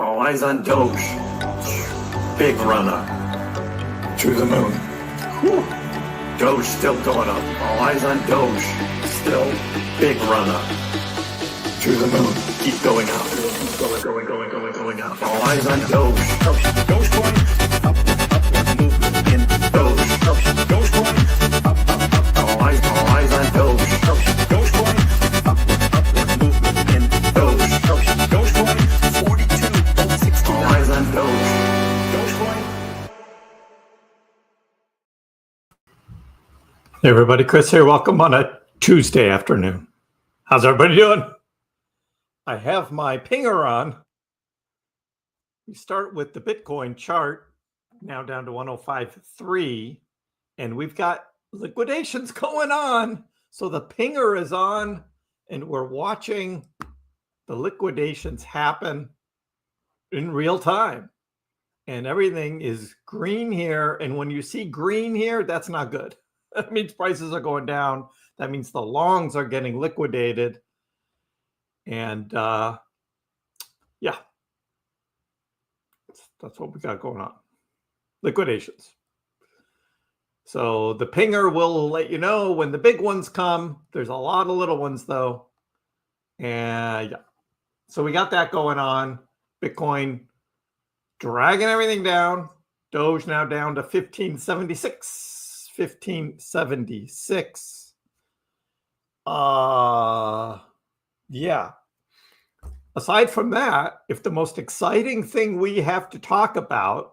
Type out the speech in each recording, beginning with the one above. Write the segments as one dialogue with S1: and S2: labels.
S1: All eyes on Doge. Big runner. To the moon. Whew. Doge still going up. All eyes on Doge. Still big runner. To the moon. Keep going up. Going up. All eyes on Doge. Dogecoin. Up. Movement in Doge. Dogecoin. Up. All eyes on Doge. Dogecoin. Up. Movement in Doge. Dogecoin. 42.60. All eyes on Doge. Dogecoin. Hey everybody, Kriss here. Welcome on a Tuesday afternoon. How's everybody doing? I have my pinger on. We start with the Bitcoin chart, now down to 105.3, and we've got liquidations going on. So the pinger is on, and we're watching the liquidations happen in real time. And everything is green here. And when you see green here, that's not good. That means prices are going down. That means the longs are getting liquidated. And yeah, that's what we got going on. Liquidations. So the pinger will let you know when the big ones come. There's a lot of little ones though. And yeah, so we got that going on. Bitcoin dragging everything down. Doge now down to 1576. 1576. Yeah. Aside from that, if the most exciting thing we have to talk about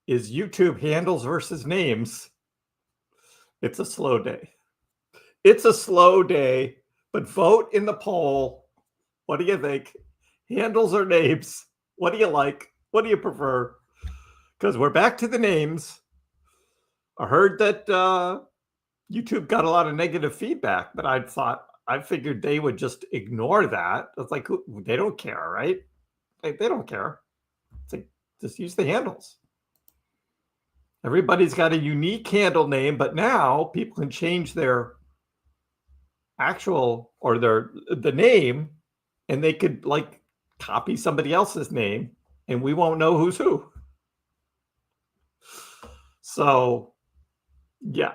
S1: is YouTube handles versus names, it's a slow day. It's a slow day, but vote in the poll. What do you think? Handles or names? What do you like? What do you prefer? Because we're back to the names. I heard that YouTube got a lot of negative feedback, but I figured they would just ignore that. It's like, they don't care, right? Like, they don't care. It's like, just use the handles. Everybody's got a unique handle name, but now people can change their actual or the name, and they could like copy somebody else's name, and we won't know who's who. So, yeah.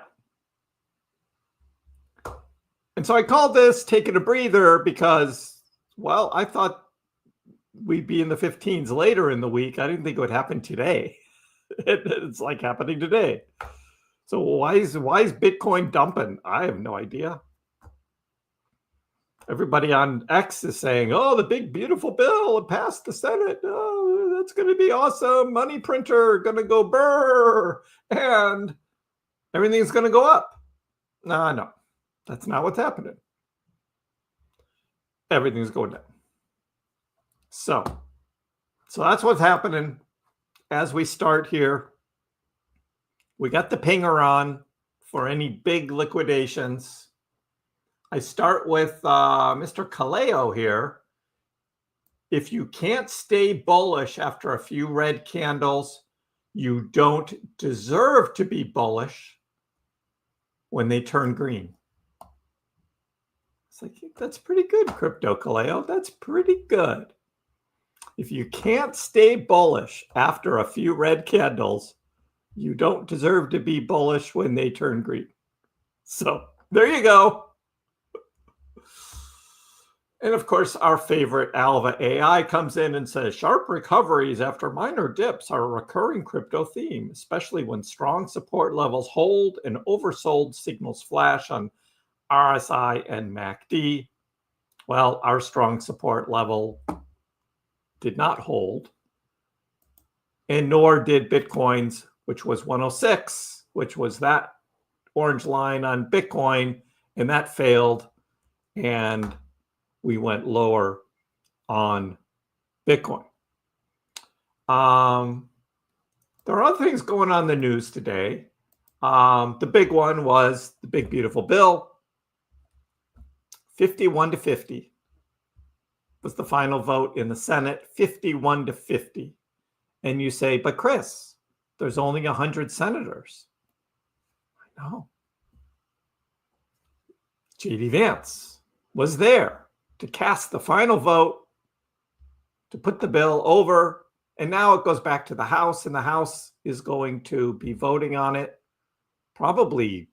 S1: And so I called this taking a breather because, well, I thought we'd be in the 15s later in the week. I didn't think it would happen today. It's like happening today. So why is Bitcoin dumping? I have no idea. Everybody on X is saying, oh, the big, beautiful bill passed the Senate. Oh, that's going to be awesome. Money printer going to go brr. And everything's going to go up. No, that's not what's happening. Everything's going down. So that's what's happening as we start here. We got the pinger on for any big liquidations. I start with Mr. Kaleo here. If you can't stay bullish after a few red candles, you don't deserve to be bullish when they turn green. It's like, that's pretty good, Crypto Kaleo. That's pretty good. If you can't stay bullish after a few red candles, you don't deserve to be bullish when they turn green. So there you go. And of course, our favorite Alva AI comes in and says, sharp recoveries after minor dips are a recurring crypto theme, especially when strong support levels hold and oversold signals flash on RSI and MACD. Well, our strong support level did not hold, and nor did Bitcoin's, which was 106, which was that orange line on Bitcoin, and that failed, and we went lower on Bitcoin. There are other things going on in the news today. The big one was the big, beautiful bill. 51-50 was the final vote in the Senate, 51-50. And you say, but Kriss, there's only 100 senators. I know. J.D. Vance was there to cast the final vote to put the bill over. And now it goes back to the House, and the House is going to be voting on it probably,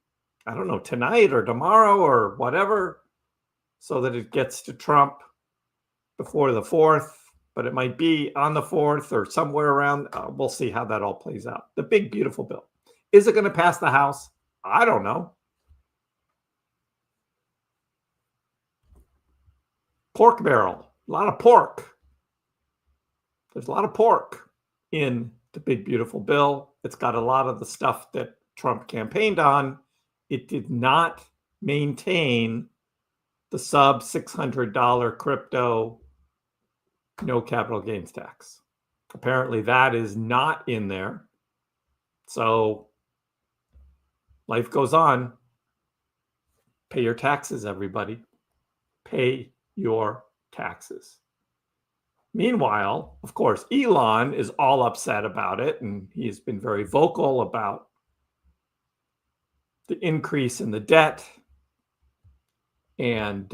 S1: I don't know, tonight or tomorrow or whatever, so that it gets to Trump before the 4th. But it might be on the 4th or somewhere around. We'll see how that all plays out. The big, beautiful bill. Is it going to pass the House? I don't know. Pork barrel. A lot of pork. There's a lot of pork in the big, beautiful bill. It's got a lot of the stuff that Trump campaigned on. It did not maintain the sub $600 crypto no capital gains tax. Apparently that is not in there. So life goes on. Pay your taxes, everybody. Pay your taxes. Meanwhile, of course, Elon is all upset about it, and he has been very vocal about the increase in the debt. And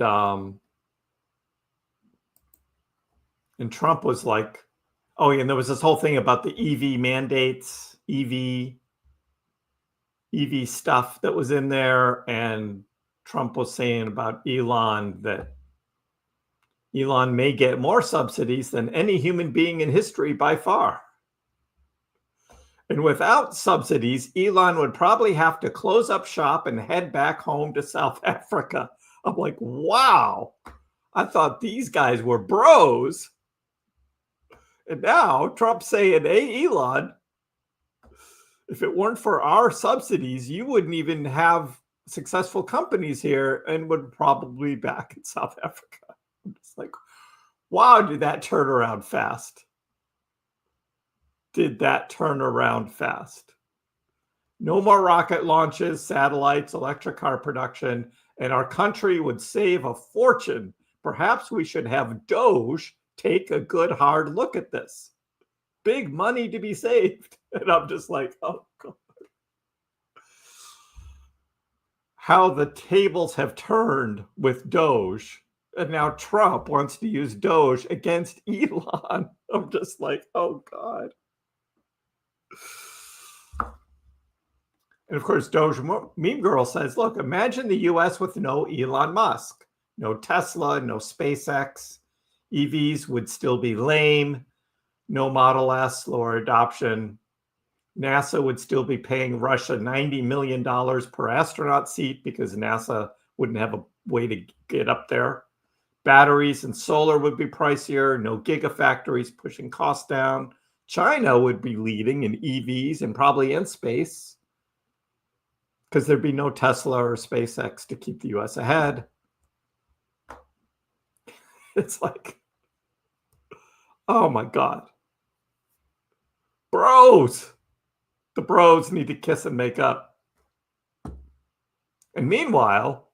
S1: Trump was like, oh, and there was this whole thing about the EV mandates, EV stuff that was in there. And Trump was saying about Elon that Elon may get more subsidies than any human being in history by far. And without subsidies, Elon would probably have to close up shop and head back home to South Africa. I'm like, wow, I thought these guys were bros. And now Trump's saying, hey, Elon, if it weren't for our subsidies, you wouldn't even have successful companies here and would probably be back in South Africa. I'm just like, wow, did that turn around fast? Did that turn around fast? No more rocket launches, satellites, electric car production, and our country would save a fortune. Perhaps we should have Doge take a good hard look at this. Big money to be saved. And I'm just like, oh God. How the tables have turned with Doge. And now Trump wants to use Doge against Elon. I'm just like, oh God. And of course, Doge Meme Girl says, look, imagine the US with no Elon Musk, no Tesla, no SpaceX. EVs would still be lame. No Model S, lower adoption. NASA would still be paying Russia $90 million per astronaut seat because NASA wouldn't have a way to get up there. Batteries and solar would be pricier. No gigafactories pushing costs down. China would be leading in EVs and probably in space because there'd be no Tesla or SpaceX to keep the US ahead. It's like, oh my God. Bros. The bros need to kiss and make up. And meanwhile,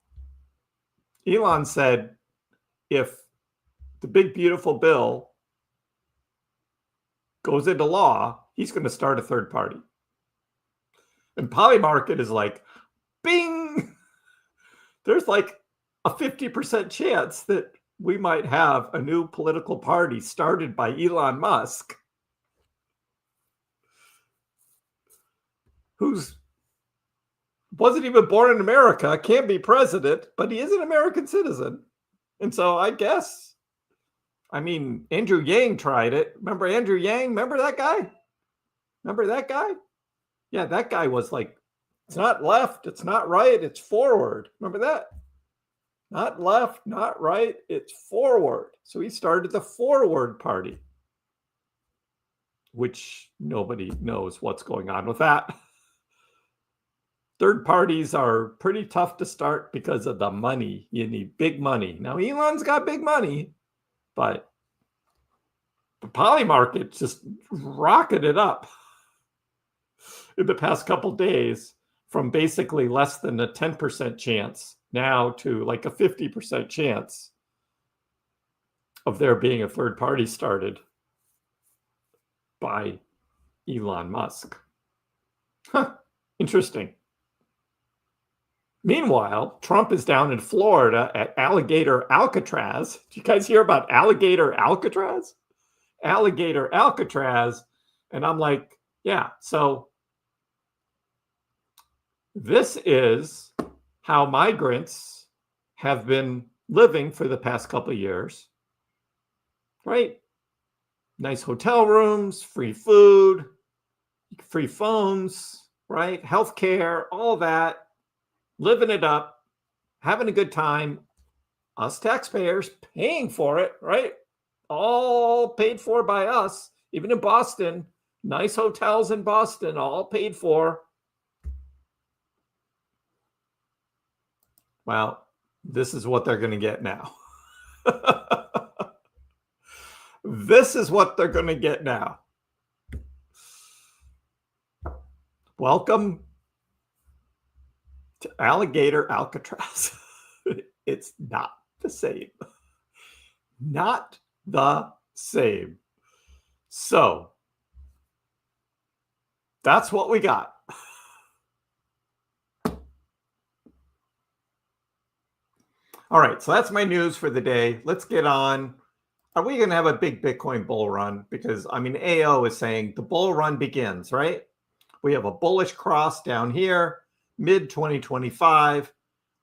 S1: Elon said, if the big, beautiful bill goes into law, he's going to start a third party. And Polymarket is like, bing! There's like a 50% chance that we might have a new political party started by Elon Musk, who's wasn't even born in America, can't be president, but he is an American citizen. And so I guess, I mean, Andrew Yang tried it. Remember Andrew Yang? Remember that guy? Remember that guy? Yeah, that guy was like, it's not left, it's not right, it's forward. Remember that? Not left, not right, it's forward. So he started the Forward Party, which nobody knows what's going on with that. Third parties are pretty tough to start because of the money. You need big money. Now, Elon's got big money, but the Polymarket just rocketed up in the past couple days from basically less than a 10% chance now to like a 50% chance of there being a third party started by Elon Musk. Huh, interesting. Meanwhile, Trump is down in Florida at Alligator Alcatraz. Do you guys hear about Alligator Alcatraz? alligator Alcatraz. And I'm like, yeah, so this is how migrants have been living for the past couple of years, right? Nice hotel rooms, free food, free phones, right? Healthcare, all that, living it up, having a good time. Us taxpayers paying for it, right? All paid for by us, even in Boston. Nice hotels in Boston, all paid for. Well, this is what they're going to get now. This is what they're going to get now. Welcome to Alligator Alcatraz. It's not the same. Not the same. So that's what we got. All right, so that's my news for the day. Let's get on. Are we going to have a big Bitcoin bull run? Because, I mean, AO is saying the bull run begins, right? We have a bullish cross down here, mid-2025,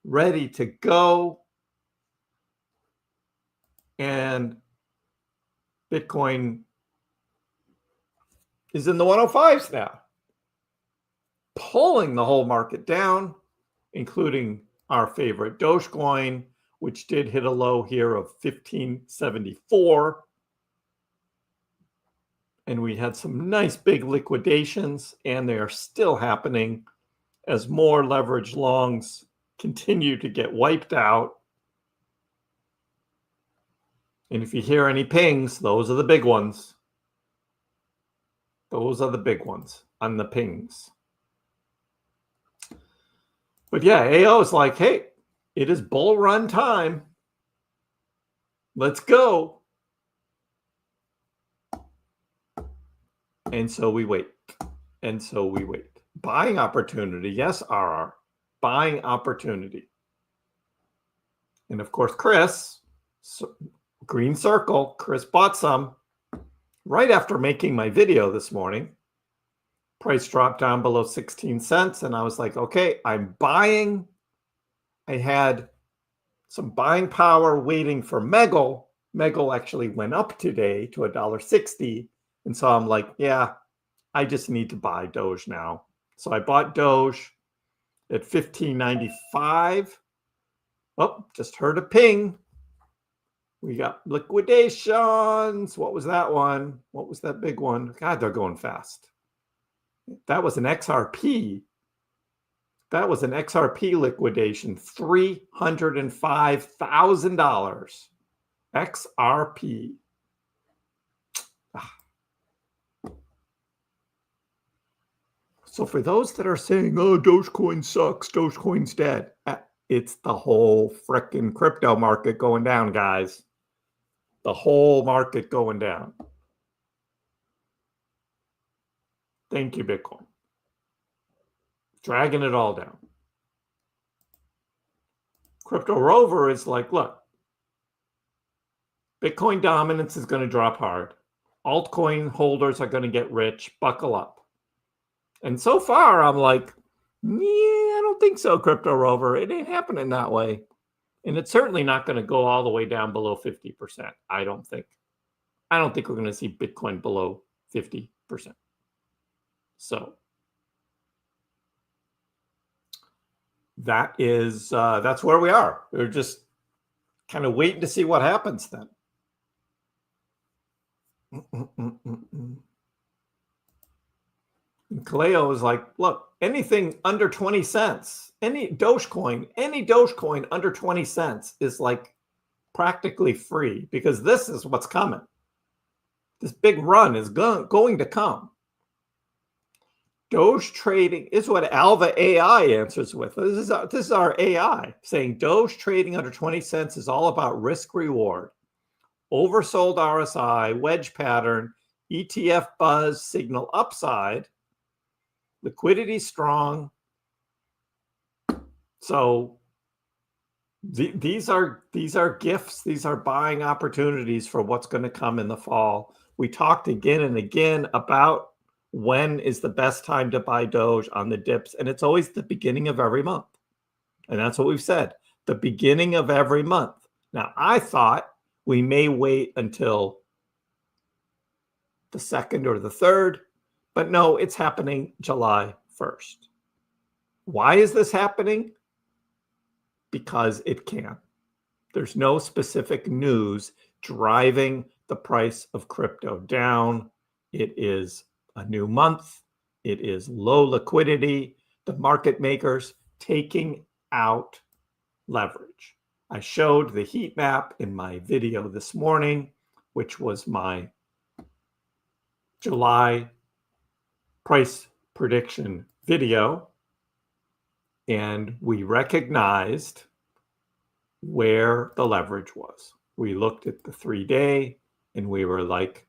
S1: ready to go. And Bitcoin is in the 105s now, pulling the whole market down, including our favorite Dogecoin, which did hit a low here of 1574. And we had some nice big liquidations, and they are still happening as more leverage longs continue to get wiped out. And if you hear any pings, those are the big ones. Those are the big ones on the pings. But yeah, AO is like, hey, it is bull run time. Let's go. And so we wait. And so we wait. Buying opportunity. Yes, RR. Buying opportunity. And of course, Kriss, green circle, Kriss bought some right after making my video this morning. Price dropped down below 16 cents. And I was like, okay, I'm buying. I had some buying power waiting for Megal. Megal actually went up today to $1.60. And so I'm like, yeah, I just need to buy Doge now. So I bought Doge at $15.95. Oh, just heard a ping. We got liquidations. What was that one? What was that big one? God, they're going fast. That was an XRP. That was an XRP liquidation, $305,000. XRP. So for those that are saying, oh, Dogecoin sucks, Dogecoin's dead, it's the whole frickin' crypto market going down, guys. The whole market going down. Thank you, Bitcoin. Dragging it all down. Crypto Rover is like, look, Bitcoin dominance is going to drop hard. Altcoin holders are going to get rich. Buckle up. And so far, I'm like, yeah, I don't think so, Crypto Rover. It ain't happening that way. And it's certainly not going to go all the way down below 50%. I don't think. I don't think we're going to see Bitcoin below 50%. So that is that's where we are. We're just kind of waiting to see what happens then. And Kaleo is like, look, anything under 20 cents, any Dogecoin under 20 cents is like practically free, because this is what's coming. This big run is going to come. Doge trading is what Alva AI answers with. This is our AI saying Doge trading under 20 cents is all about risk reward. Oversold RSI, wedge pattern, ETF buzz, signal upside, liquidity strong. So these are gifts. These are buying opportunities for what's going to come in the fall. We talked again and again about when is the best time to buy Doge on the dips, and it's always the beginning of every month. And that's what we've said, the beginning of every month. Now, I thought we may wait until the 2nd or the 3rd, but no, it's happening July 1st. Why is this happening? Because it can. There's no specific news driving the price of crypto down. It is a new month. It is low liquidity. The market makers taking out leverage. I showed the heat map in my video this morning, which was my July price prediction video. And we recognized where the leverage was. We looked at the 3-day and we were like,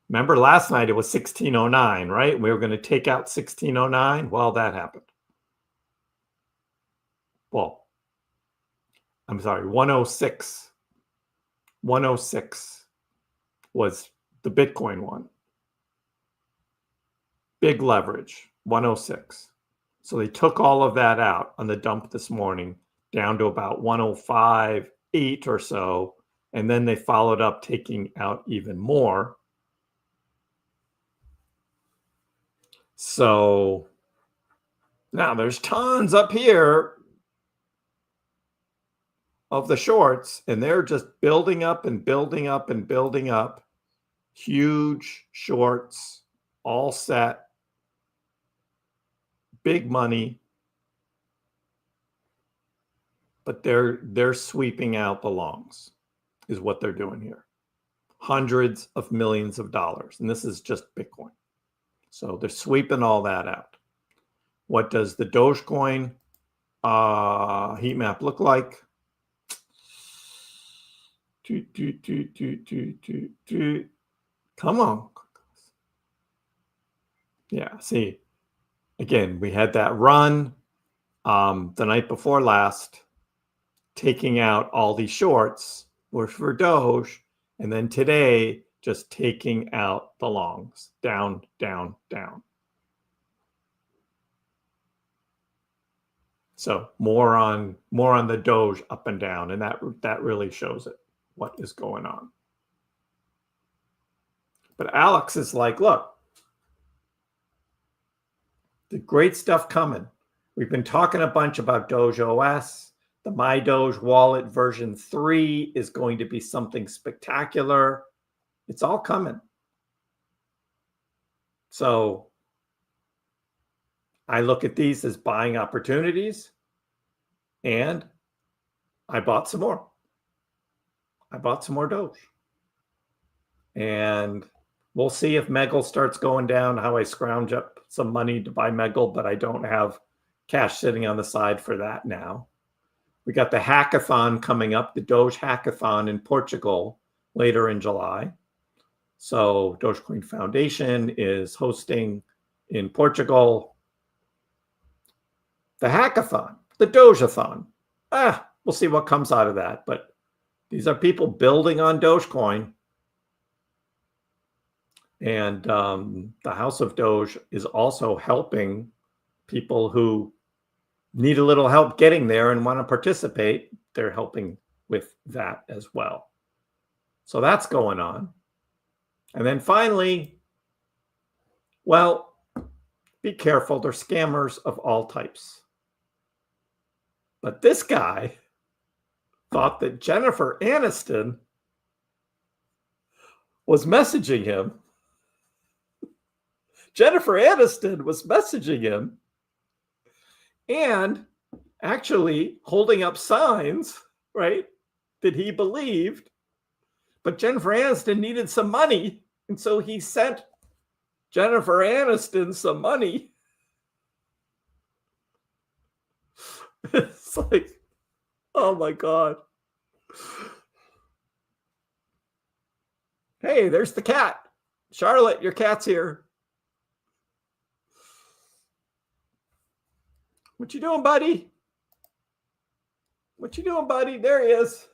S1: remember last night it was 1609, right? We were going to take out 1609. Well, that happened. Well, I'm sorry, 106. 106 was the Bitcoin one. Big leverage, 106. So they took all of that out on the dump this morning, down to about 105.8 or so. And then they followed up taking out even more. So now there's tons up here of the shorts, and they're just building up and building up and building up. Huge shorts, all set. Big money. But they're sweeping out the longs, is what they're doing here. Hundreds of millions of dollars. And this is just Bitcoin. So they're sweeping all that out. What does the Dogecoin heat map look like? Come on. Yeah, see. Again, we had that run the night before last, taking out all these shorts were for Doge, and then today just taking out the longs, down, down, down. So more on the Doge up and down, and that really shows it, what is going on. But Alex is like, look, the great stuff coming. We've been talking a bunch about Doge OS. The MyDoge wallet version 3 is going to be something spectacular. It's all coming. So I look at these as buying opportunities, and I bought some more. I bought some more Doge. And we'll see if Megal starts going down, how I scrounge up some money to buy Megal, but I don't have cash sitting on the side for that now. We got the hackathon coming up, the Doge hackathon in Portugal later in July. So Dogecoin Foundation is hosting in Portugal the hackathon, the Dogeathon. We'll see what comes out of that. But these are people building on Dogecoin. And the House of Doge is also helping people who need a little help getting there and want to participate. They're helping with that as well. So that's going on. And then finally, well, be careful. They're scammers of all types. But this guy thought that Jennifer Aniston was messaging him. Jennifer Aniston was messaging him and actually holding up signs, right, that he believed. But Jennifer Aniston needed some money, and so he sent Jennifer Aniston some money. It's like, oh my God. Hey, there's the cat. Charlotte, your cat's here. What you doing, buddy? What you doing, buddy? There he is.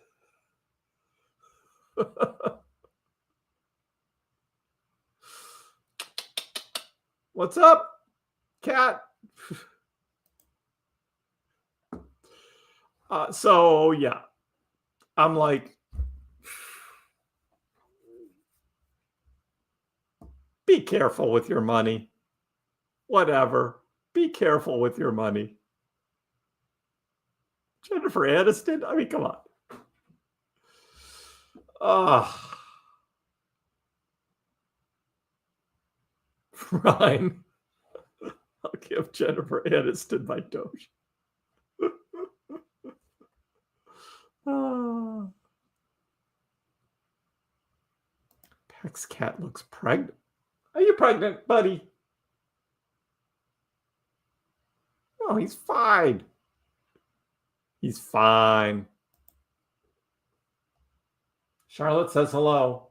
S1: What's up, cat? So yeah, I'm like, be careful with your money. Whatever. Be careful with your money. Jennifer Aniston? I mean, come on. Ryan, I'll give Jennifer Aniston my Doge. Pax cat looks pregnant. Are you pregnant, buddy? Oh, he's fine. He's fine. Charlotte says hello.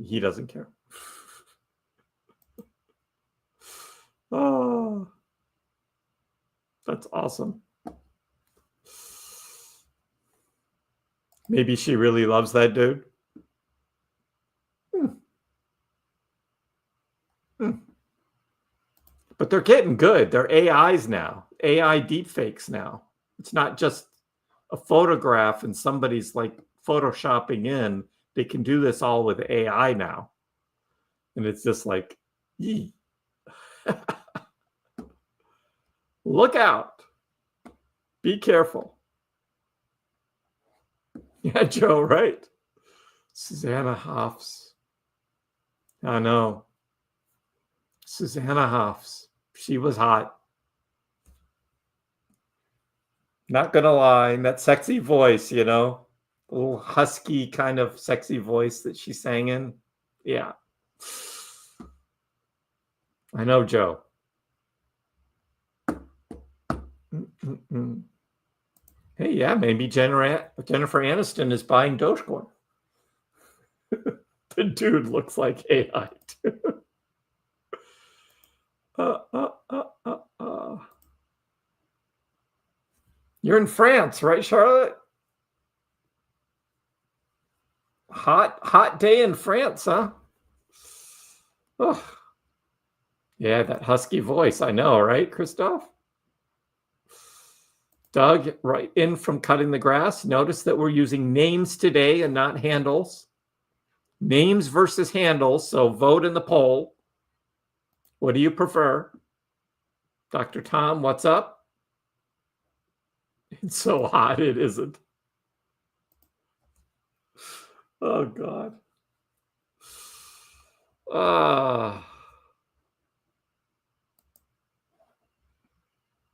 S1: He doesn't care. Oh, that's awesome. Maybe she really loves that dude. But they're getting good. They're AIs now, AI deepfakes now. It's not just a photograph and somebody's like photoshopping in. They can do this all with AI now. And it's just like, yee. Look out. Be careful. Yeah, Joe, right? Susanna Hoffs. I know. Susanna Hoffs. She was hot. Not gonna lie, that sexy voice, you know, a little husky kind of sexy voice that she sang in. Yeah. I know, Joe. Hey, yeah, maybe Jennifer Aniston is buying Dogecoin. The dude looks like AI too. You're in France, right, Charlotte? Hot day in France, huh? Oh. Yeah, that husky voice. I know, right, Christoph? Doug, right in from cutting the grass. Notice that we're using names today and not handles. Names versus handles. So vote in the poll. What do you prefer? Dr. Tom, what's up? It's so hot, it isn't. Oh, God.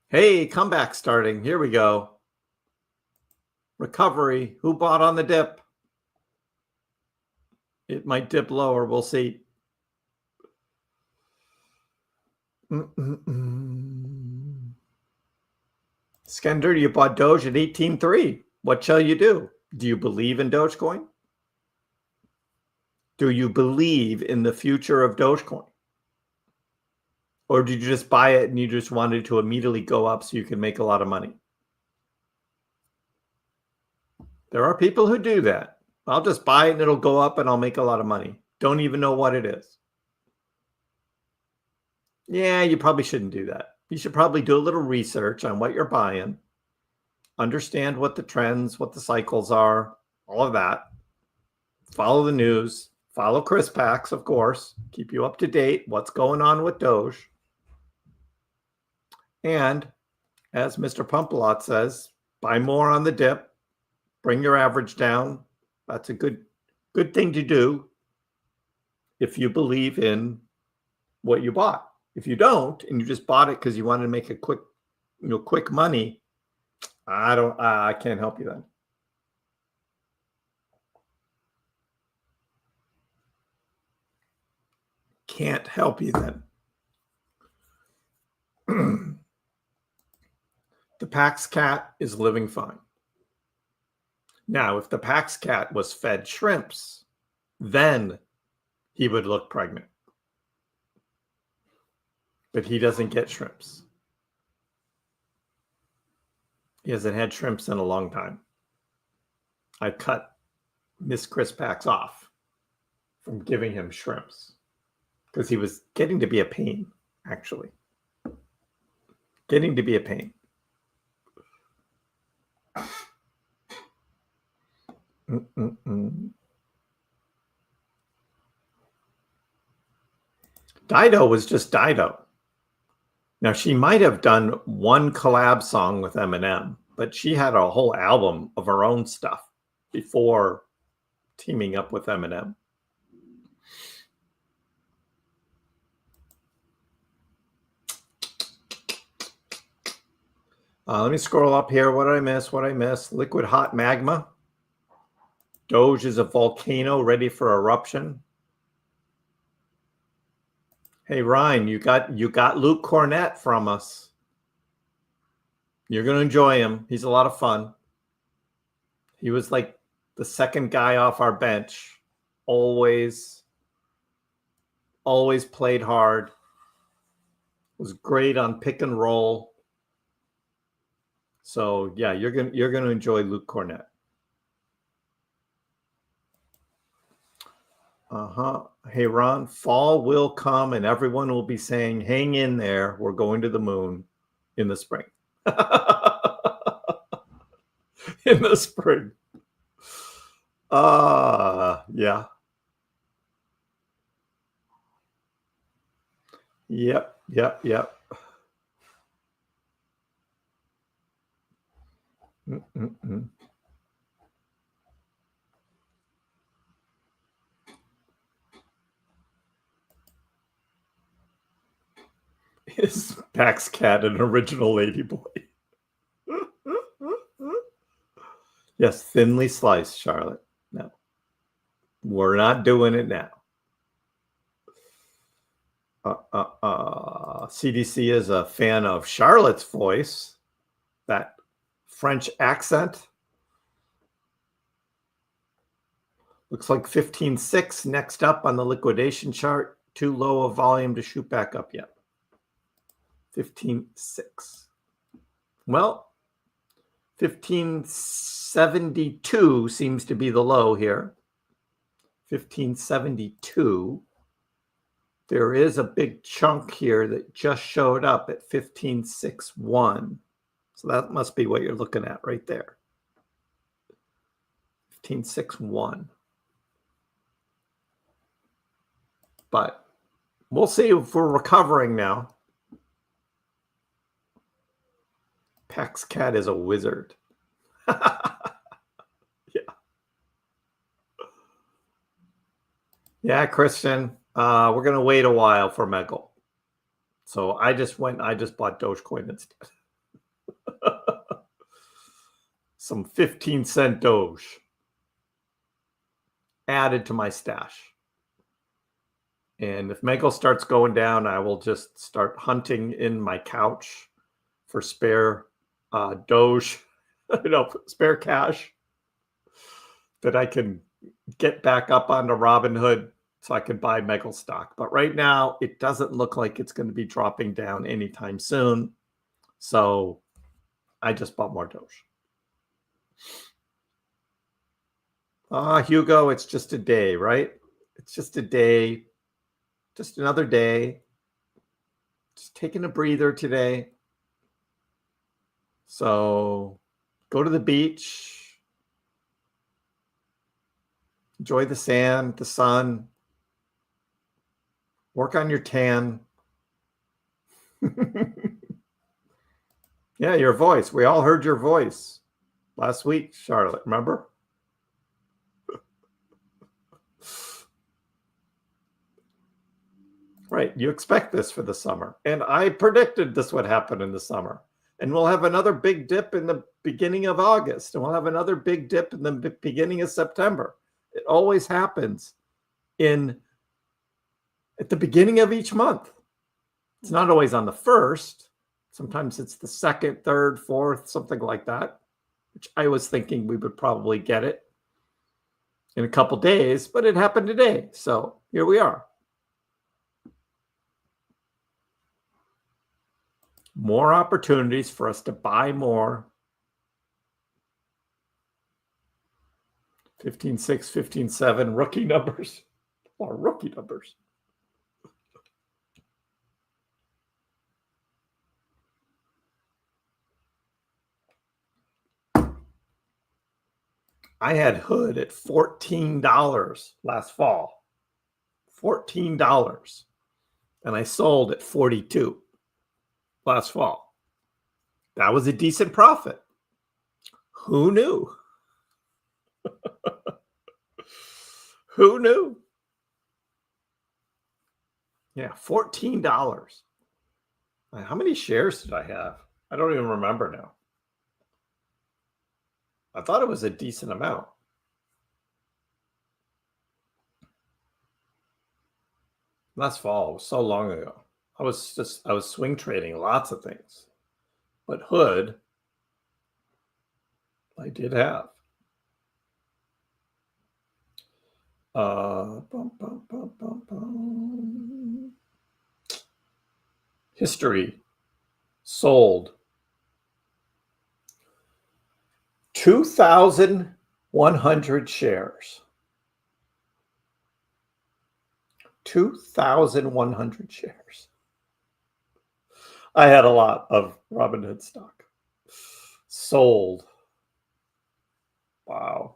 S1: Hey, comeback starting. Here we go. Recovery. Who bought on the dip? It might dip lower. We'll see. Skender, you bought Doge at 18.3. What shall you do? Do you believe in Dogecoin? Do you believe in the future of Dogecoin? Or did you just buy it and you just wanted to immediately go up so you can make a lot of money? There are people who do that. I'll just buy it and it'll go up and I'll make a lot of money. Don't even know what it is. Yeah, you probably shouldn't do that. You should probably do a little research on what you're buying. Understand what the trends, what the cycles are, all of that. Follow the news. Follow KrissPax, of course. Keep you up to date. What's going on with Doge. And as Mr. Pumpalot says, buy more on the dip. Bring your average down. That's a good thing to do if you believe in what you bought. If you don't, and you just bought it because you wanted to make a quick money, I can't help you then. Can't help you then. The Pax cat is living fine. Now, if the Pax cat was fed shrimps, then he would look pregnant. But he doesn't get shrimps. He hasn't had shrimps in a long time. I cut Miss KrissPax off from giving him shrimps because he was getting to be a pain, actually. Getting to be a pain. Dido was just Dido. Now, she might have done one collab song with Eminem, but she had a whole album of her own stuff before teaming up with Eminem. Let me scroll up here. What did I miss? What did I miss? Liquid hot magma. Doge is a volcano ready for eruption. Hey, Ryan, you got Luke Cornett from us. You're going to enjoy him. He's a lot of fun. He was like the second guy off our bench. Always played hard. Was great on pick and roll. So yeah, you're gonna enjoy Luke Cornett. Hey Ron, fall will come and everyone will be saying, "Hang in there, we're going to the moon in the spring." In the spring. Yeah. Yep. Is Pax Cat an original ladyboy? Yes, thinly sliced, Charlotte. No, we're not doing it now. CDC is a fan of Charlotte's voice, that French accent. Looks like 15.6 next up on the liquidation chart. Too low a volume to shoot back up yet. 15.6. Well, 1572 seems to be the low here. 1572. There is a big chunk here that just showed up at 1561. So that must be what you're looking at right there. 1561. But we'll see if we're recovering now. Pax Cat is a wizard. Yeah, Christian. We're going to wait a while for Megal. So I just bought Dogecoin instead. Some 15-cent Doge added to my stash. And if Megal starts going down, I will just start hunting in my couch for spare Doge, spare cash that I can get back up onto Robinhood so I can buy Megal stock. But right now, it doesn't look like it's going to be dropping down anytime soon. So I just bought more Doge. Hugo, it's just a day, right? It's just a day. Just another day. Just taking a breather today. So go to the beach. Enjoy the sand, the sun. Work on your tan. Yeah, your voice. We all heard your voice last week, Charlotte. Remember? Right. You expect this for the summer. And I predicted this would happen in the summer. And we'll have another big dip in the beginning of August. And we'll have another big dip in the beginning of September. It always happens at the beginning of each month. It's not always on the first. Sometimes it's the second, third, fourth, something like that, which I was thinking we would probably get it in a couple days, but it happened today. So here we are. More opportunities for us to buy more. 15.6, 15.7, rookie numbers. Or rookie numbers. I had Hood at $14 last fall. $14. And I sold at 42 last fall. That was a decent profit. Who knew? Who knew? Yeah, $14. How many shares did I have? I don't even remember now. I thought it was a decent amount. Last fall was so long ago. I was swing trading lots of things. But Hood, I did have. History sold 2,100 shares. 2,100 shares. I had a lot of Robinhood stock. Sold. Wow.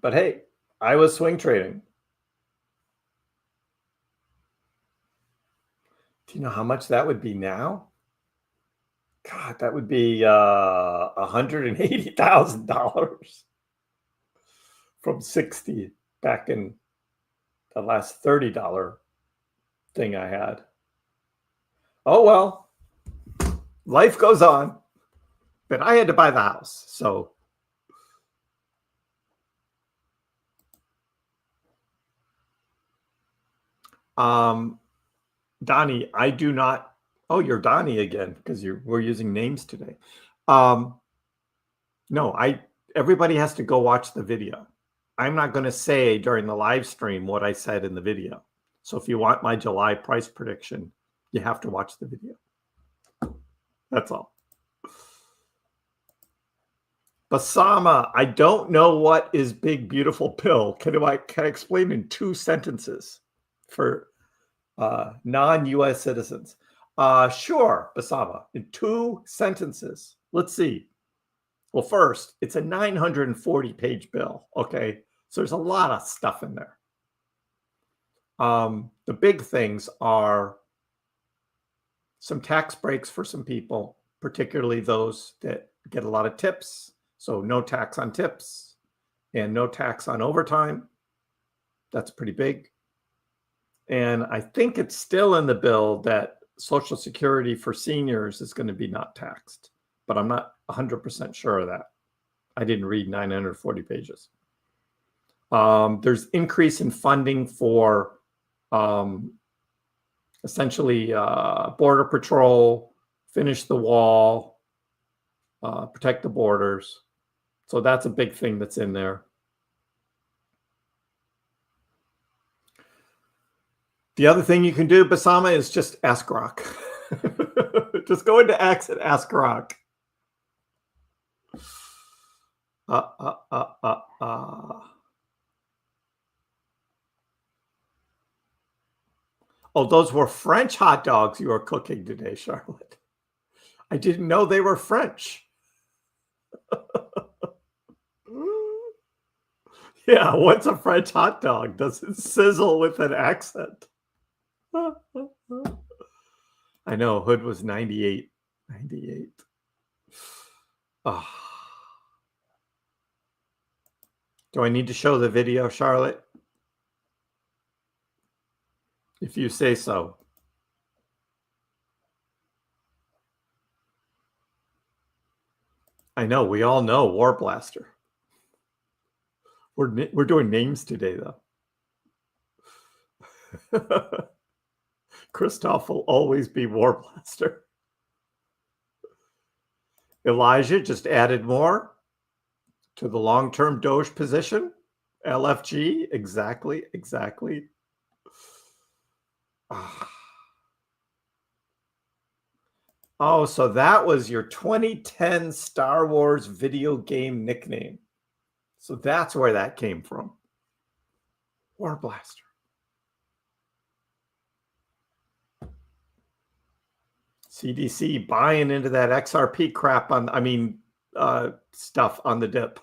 S1: But hey, I was swing trading. Do you know how much that would be now? God, that would be $180,000 from 60 back in the last $30 thing I had. Oh, well, life goes on. But I had to buy the house, so. Donnie, I do not. Oh, you're Donnie again because we're using names today. No, everybody has to go watch the video. I'm not going to say during the live stream what I said in the video. So if you want my July price prediction, you have to watch the video. That's all. Basama, I don't know what is Big Beautiful Pill. Can I explain in 2 sentences for non-US citizens? Sure, Basama, in 2 sentences. Let's see. Well, first, it's a 940-page bill, okay? So there's a lot of stuff in there. The big things are some tax breaks for some people, particularly those that get a lot of tips. So no tax on tips and no tax on overtime. That's pretty big. And I think it's still in the bill that Social Security for seniors is going to be not taxed, but I'm not 100% sure of that. I didn't read 940 pages. There's increase in funding for essentially border patrol, finish the wall, protect the borders. So that's a big thing that's in there. The other thing you can do, Basama, is just ask Grok. Just go into X and ask Grok. Oh, those were French hot dogs you were cooking today, Charlotte. I didn't know they were French. Yeah, what's a French hot dog? Does it sizzle with an accent? I know, Hood was 98. 98. Oh. Do I need to show the video, Charlotte? If you say so. I know, we all know War Blaster. We're doing names today, though. Christoph will always be War Blaster. Elijah just added more to the long-term Doge position. LFG, exactly. Oh, so that was your 2010 Star Wars video game nickname. So that's where that came from. War Blaster. CDC buying into that XRP crap stuff on the dip.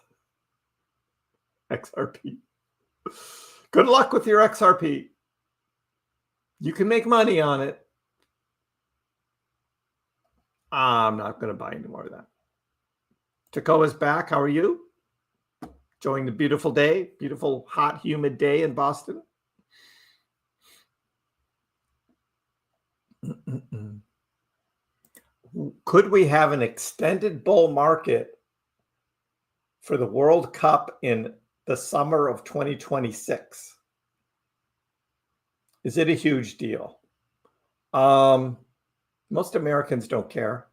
S1: XRP. Good luck with your XRP. You can make money on it. I'm not going to buy any more of that. Takoa's back. How are you? Enjoying the beautiful day, beautiful, hot, humid day in Boston. Could we have an extended bull market for the World Cup in the summer of 2026? Is it a huge deal? Most Americans don't care.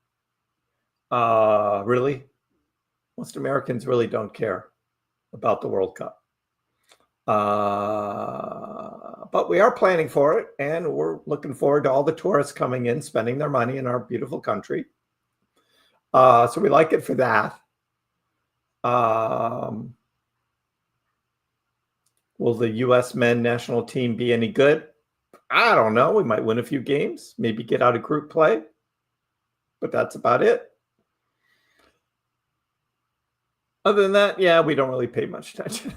S1: Really? Most Americans really don't care about the World Cup. But we are planning for it, and we're looking forward to all the tourists coming in, spending their money in our beautiful country. So we like it for that. Will the U.S. men national team be any good? I don't know. We might win a few games, maybe get out of group play, but that's about it. Other than that, yeah, we don't really pay much attention.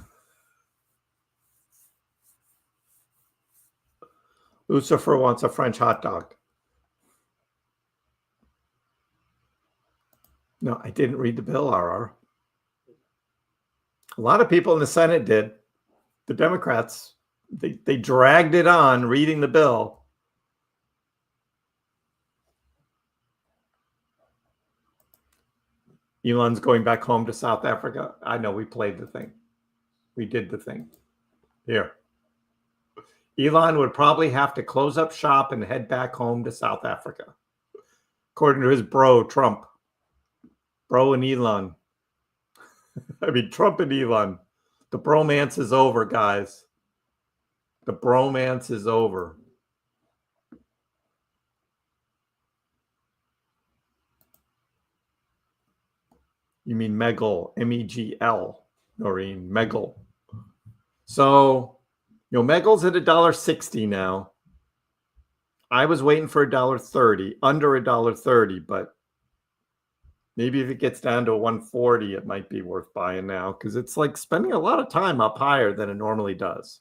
S1: Lucifer wants a French hot dog. No, I didn't read the bill, RR. A lot of people in the Senate did. The Democrats, they dragged it on reading the bill. Elon's going back home to South Africa. I know, we played the thing. We did the thing. Here. Elon would probably have to close up shop and head back home to South Africa. According to his bro, Trump. Bro and Elon. I mean, Trump and Elon. The bromance is over, guys. The bromance is over. You mean Megl, M-E-G-L, Noreen, Megl. So, Megl's at $1.60 now. I was waiting for $1.30, under $1.30, but maybe if it gets down to $1.40, it might be worth buying now, because it's like spending a lot of time up higher than it normally does.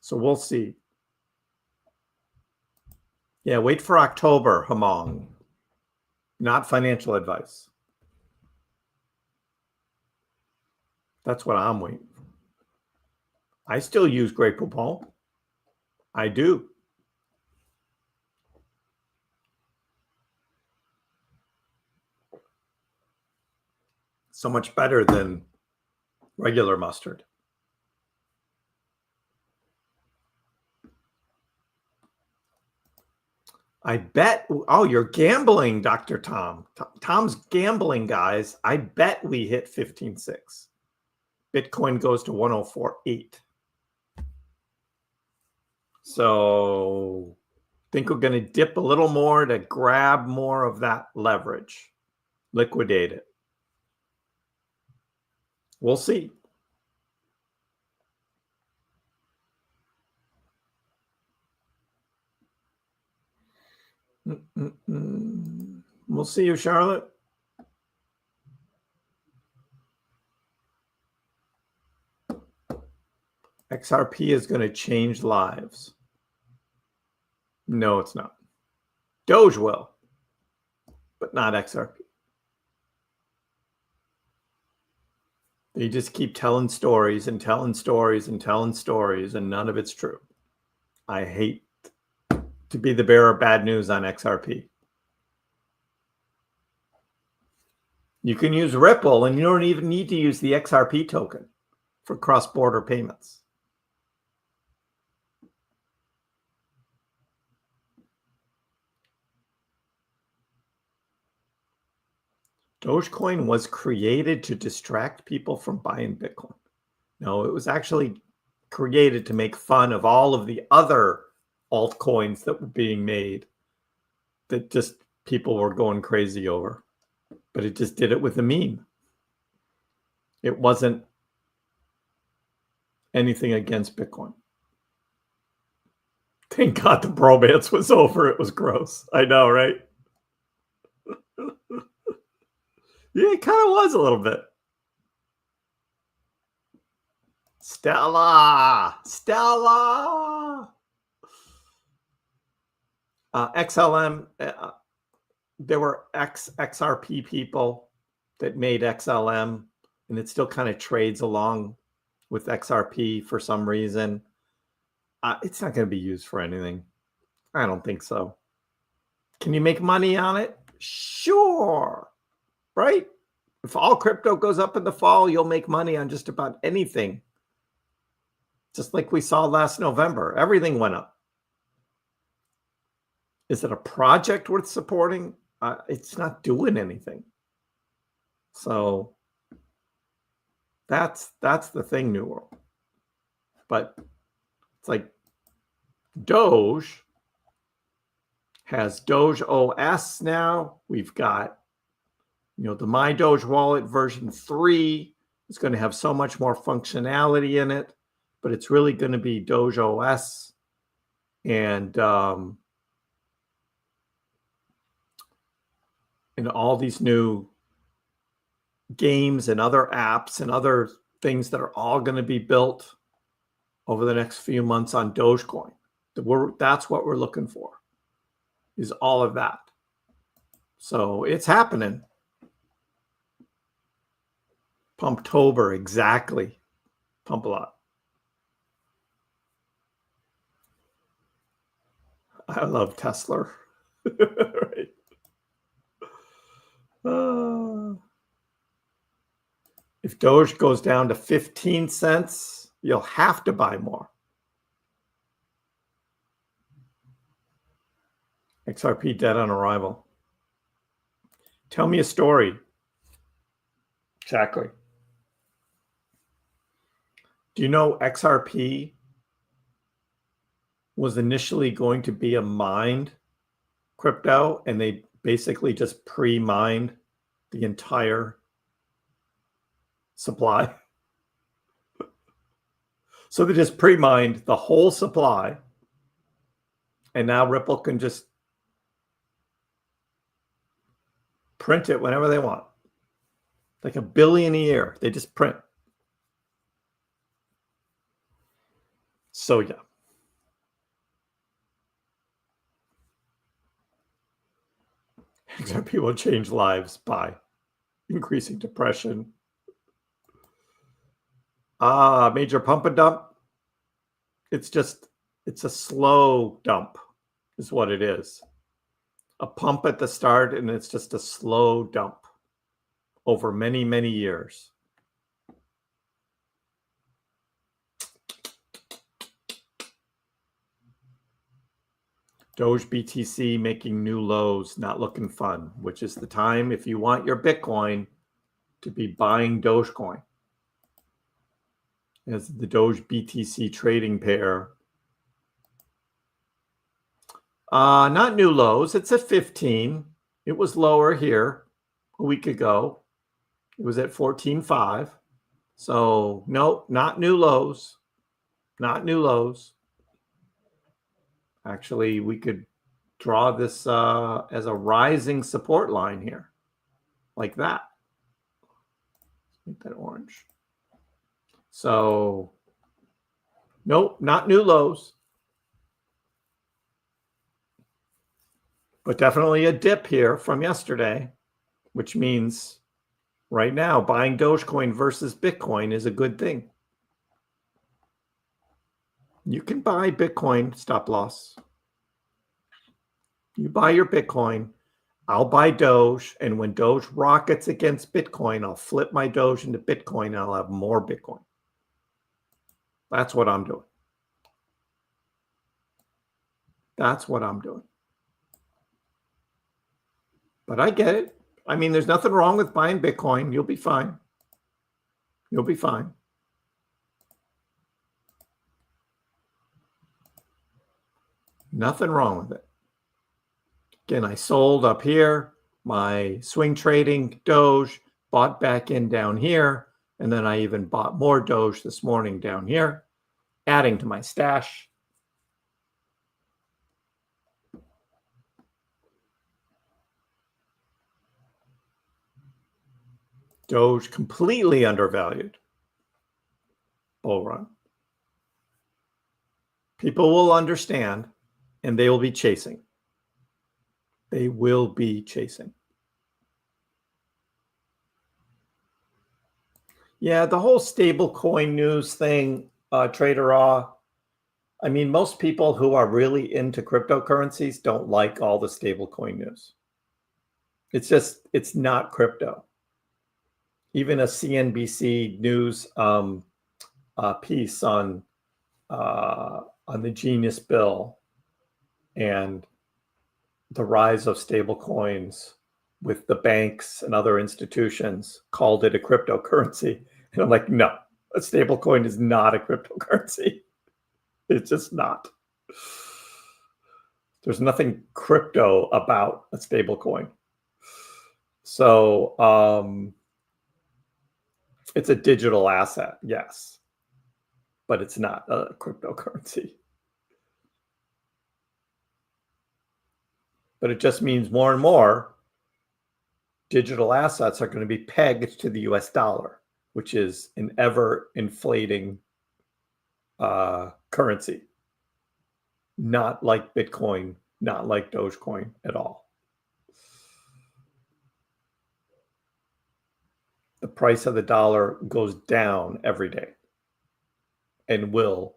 S1: So we'll see. Yeah, wait for October, Hamong. Not financial advice. That's what I'm waiting for. I still use Grey Poupon. I do. So much better than regular mustard. I bet, oh, you're gambling, Dr. Tom. Tom's gambling, guys. I bet we hit 15.6. Bitcoin goes to 104.8. So I think we're going to dip a little more to grab more of that leverage. Liquidate it. We'll see. We'll see you, Charlotte. XRP is going to change lives. No, it's not. Doge will, but not XRP. They just keep telling stories and telling stories and telling stories, and none of it's true. I hate to be the bearer of bad news on XRP. You can use Ripple, and you don't even need to use the XRP token for cross-border payments. Dogecoin was created to distract people from buying Bitcoin. No, it was actually created to make fun of all of the other altcoins that were being made that just people were going crazy over. But it just did it with a meme. It wasn't anything against Bitcoin. Thank God the bromance was over. It was gross. I know, right? Yeah, it kind of was a little bit. Stella. XLM, there were XRP people that made XLM, and it still kind of trades along with XRP for some reason. It's not going to be used for anything. I don't think so. Can you make money on it? Sure. Right? If all crypto goes up in the fall, you'll make money on just about anything. Just like we saw last November, everything went up. Is it a project worth supporting? It's not doing anything. So that's the thing, New World. But it's like Doge has Doge OS now. We've got, the MyDoge wallet version 3 is going to have so much more functionality in it, but it's really going to be Doge OS. And all these new games and other apps and other things that are all going to be built over the next few months on Dogecoin. That's what we're looking for, is all of that. So it's happening. Pumptober, exactly. Pump a lot. I love Tesla. Right. If Doge goes down to 15 cents, you'll have to buy more. XRP dead on arrival. Tell me a story. Exactly. Do you know XRP was initially going to be a mined crypto, and they basically just pre-mined the entire supply? So they just pre-mined the whole supply, and now Ripple can just print it whenever they want. Like $1 billion a year. They just print. So yeah. XRP will change lives by increasing depression. Major pump and dump. It's a slow dump is what it is. A pump at the start, and it's just a slow dump over many, many years. Doge BTC making new lows, not looking fun, which is the time if you want your Bitcoin to be buying Dogecoin. As the Doge BTC trading pair. Not new lows. It's at 15. It was lower here a week ago. It was at 14.5. So no, not new lows. Not new lows. Actually, we could draw this as a rising support line here, like that. Make that orange. So, nope, not new lows. But definitely a dip here from yesterday, which means right now buying Dogecoin versus Bitcoin is a good thing. You can buy Bitcoin stop loss. You buy your Bitcoin, I'll buy Doge, and when Doge rockets against Bitcoin, I'll flip my Doge into Bitcoin and I'll have more Bitcoin. That's what I'm doing. That's what I'm doing. But I get it. I mean, there's nothing wrong with buying Bitcoin. You'll be fine. You'll be fine. Nothing wrong with it. Again, I sold up here, my swing trading Doge, bought back in down here, and then I even bought more Doge this morning down here, adding to my stash. Doge completely undervalued. Bull run. People will understand and they will be chasing. They will be chasing. Yeah, the whole stable coin news thing, Trader Raw. I mean, most people who are really into cryptocurrencies don't like all the stable coin news. It's not crypto. Even a CNBC news piece on the Genius Bill and the rise of stable coins with the banks and other institutions called it a cryptocurrency. And I'm like, no, a stable coin is not a cryptocurrency. It's just not. There's nothing crypto about a stable coin. So it's a digital asset, yes, but it's not a cryptocurrency. But it just means more and more digital assets are going to be pegged to the US dollar, which is an ever inflating currency. Not like Bitcoin, not like Dogecoin at all. The price of the dollar goes down every day and will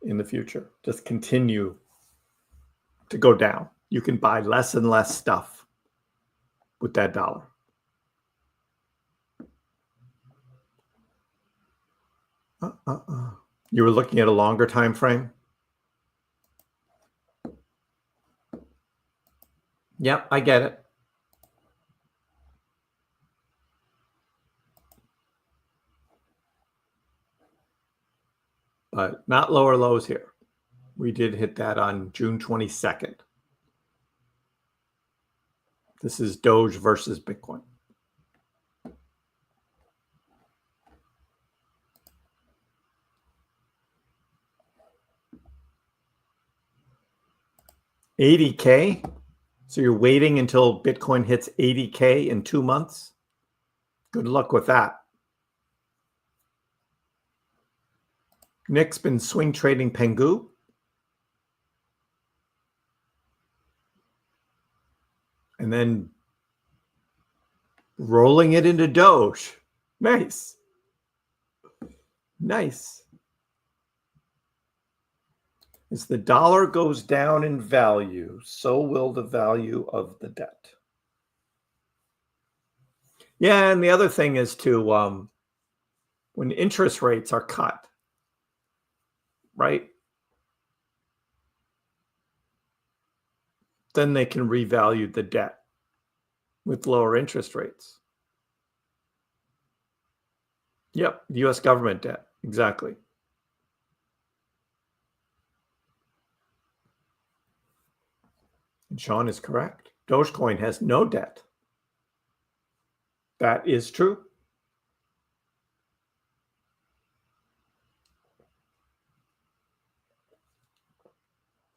S1: in the future just continue to go down. You can buy less and less stuff with that dollar. You were looking at a longer time frame? Yep, I get it. But not lower lows here. We did hit that on June 22nd. This is Doge versus Bitcoin. $80K? So you're waiting until Bitcoin hits $80K in 2 months? Good luck with that. Nick's been swing trading Pengu. And then rolling it into Doge. Nice. Nice. As the dollar goes down in value, so will the value of the debt. Yeah, and the other thing is to when interest rates are cut, right? Then they can revalue the debt with lower interest rates. Yep, US government debt, exactly. And Sean is correct. Dogecoin has no debt. That is true.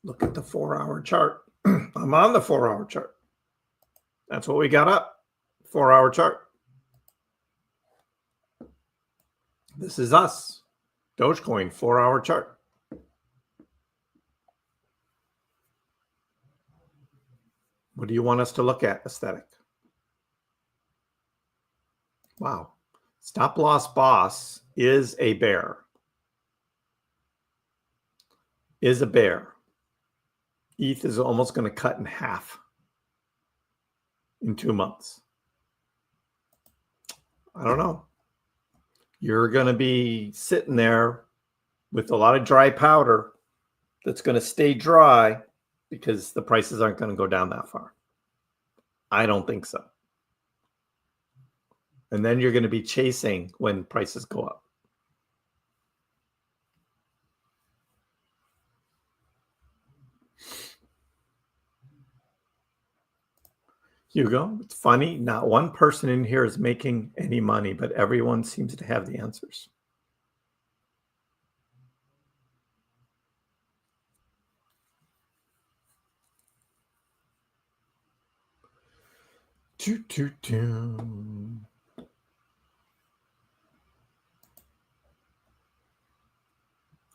S1: Look at the 4-hour chart. I'm on the 4-hour chart. That's what we got up. 4-hour chart. This is us. Dogecoin 4-hour chart. What do you want us to look at, aesthetic? Wow. Stop loss boss is a bear. Is a bear. ETH is almost going to cut in half in 2 months. I don't know. You're going to be sitting there with a lot of dry powder that's going to stay dry because the prices aren't going to go down that far. I don't think so. And then you're going to be chasing when prices go up. Hugo, it's funny. Not one person in here is making any money, but everyone seems to have the answers.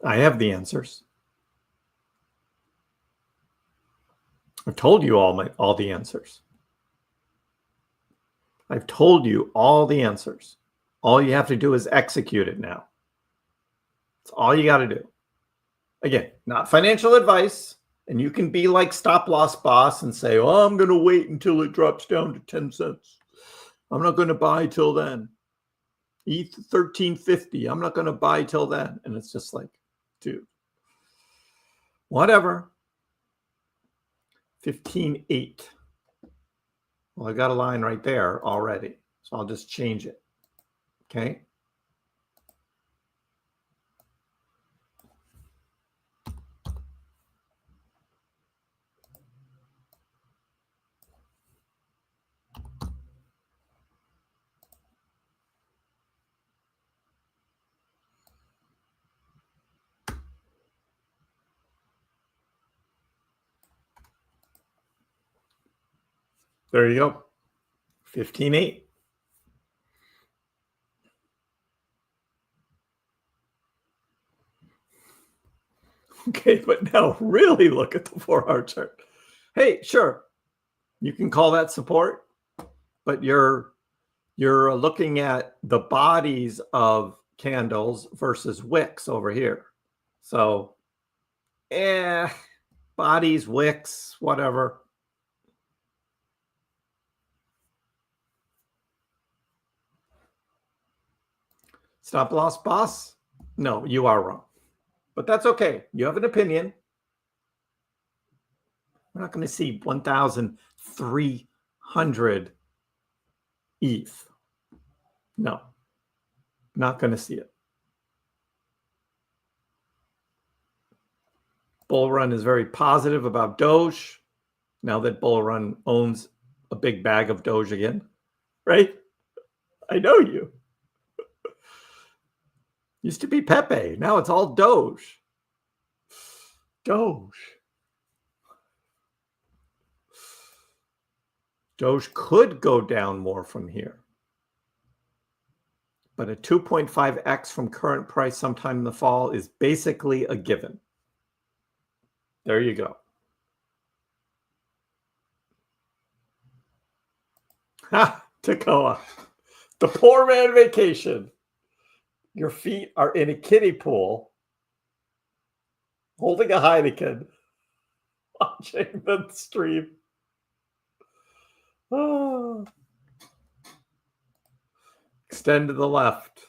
S1: I have the answers. I've told you all the answers. I've told you all the answers. All you have to do is execute it now. That's all you got to do. Again, not financial advice. And you can be like Stop Loss Boss and say, oh, I'm going to wait until it drops down to 10 cents. I'm not going to buy till then. ETH 1350. I'm not going to buy till then. And it's just like, dude, whatever. 15.8. Well, I got a line right there already. So I'll just change it. Okay. There you go. 15.8. Okay, but now really look at the 4-hour chart. Hey, sure, you can call that support, but you're looking at the bodies of candles versus wicks over here. So, bodies, wicks, whatever. Stop Loss Boss? No, you are wrong. But that's okay. You have an opinion. We're not going to see 1,300 ETH. No, not going to see it. Bull Run is very positive about Doge. Now that Bull Run owns a big bag of Doge again, right? I know you. Used to be Pepe. Now it's all Doge. Doge. Doge could go down more from here. But a 2.5x from current price sometime in the fall is basically a given. There you go. Ha! Tacoa. The poor man vacation. Your feet are in a kiddie pool, holding a Heineken, watching the stream. Oh. Extend to the left.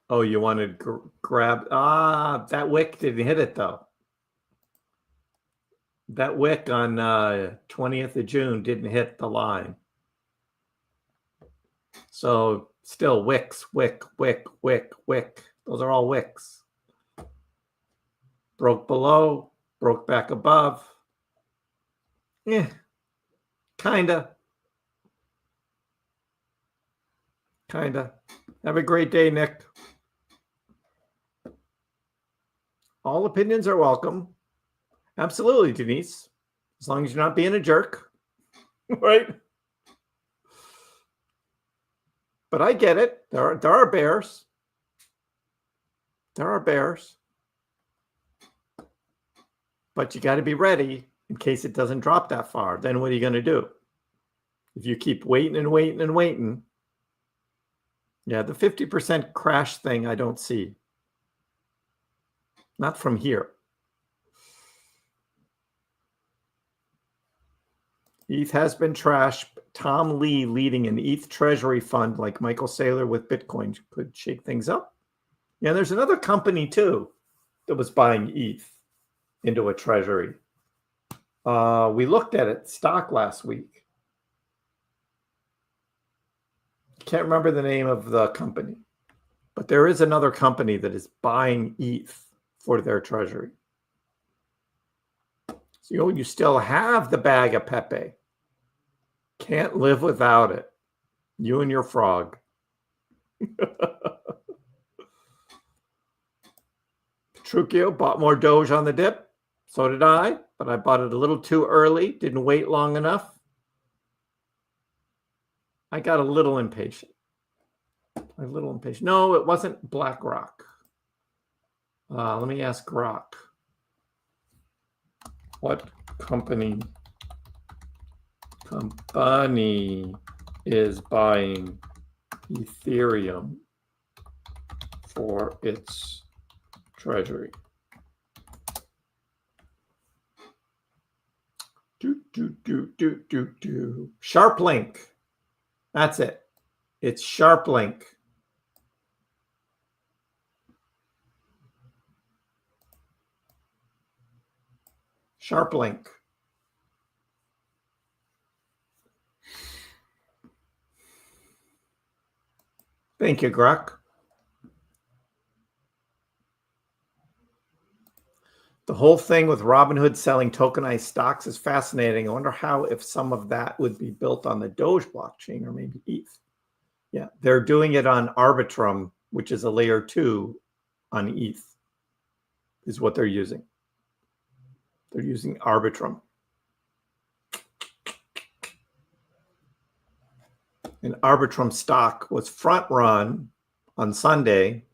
S1: Oh, you wanted to grab... that wick didn't hit it, though. That wick on 20th of June didn't hit the line. So still wicks, wick, wick, wick, wick. Those are all wicks. Broke below, broke back above. Yeah, kinda. Kinda. Have a great day, Nick. All opinions are welcome. Absolutely, Denise. As long as you're not being a jerk. Right? But I get it. There are bears. There are bears. But you got to be ready in case it doesn't drop that far. Then what are you going to do? If you keep waiting and waiting and waiting. Yeah, the 50% crash thing I don't see. Not from here. ETH has been trashed. Tom Lee leading an ETH treasury fund like Michael Saylor with Bitcoin could shake things up. Yeah, there's another company too that was buying ETH into a treasury. We looked at it stock last week. Can't remember the name of the company, but there is another company that is buying ETH for their treasury. So you still have the bag of Pepe. Can't live without it. You and your frog. Petruchio bought more Doge on the dip. So did I, but I bought it a little too early, didn't wait long enough. I got a little impatient. No, it wasn't BlackRock. Let me ask Grok. What company is buying Ethereum for its treasury? SharpLink. That's it. It's SharpLink. SharpLink. Thank you, Grok. The whole thing with Robinhood selling tokenized stocks is fascinating. I wonder if some of that would be built on the Doge blockchain or maybe ETH. Yeah, they're doing it on Arbitrum, which is a layer 2 on ETH, is what they're using. They're using Arbitrum. And Arbitrum stock was front run on Sunday.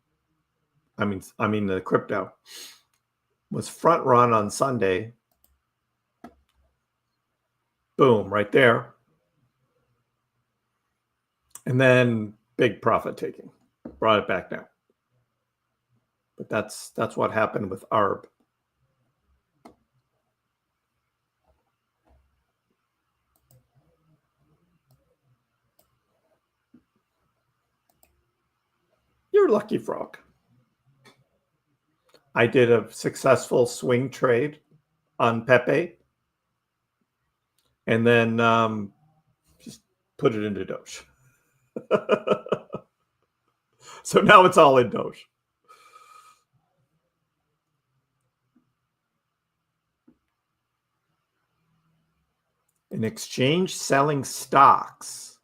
S1: I mean the crypto was front run on Sunday. Boom, right there. And then big profit taking. Brought it back down. But that's what happened with ARB. You're lucky, frog. I did a successful swing trade on Pepe, and then just put it into Doge. So now it's all in Doge. An exchange selling stocks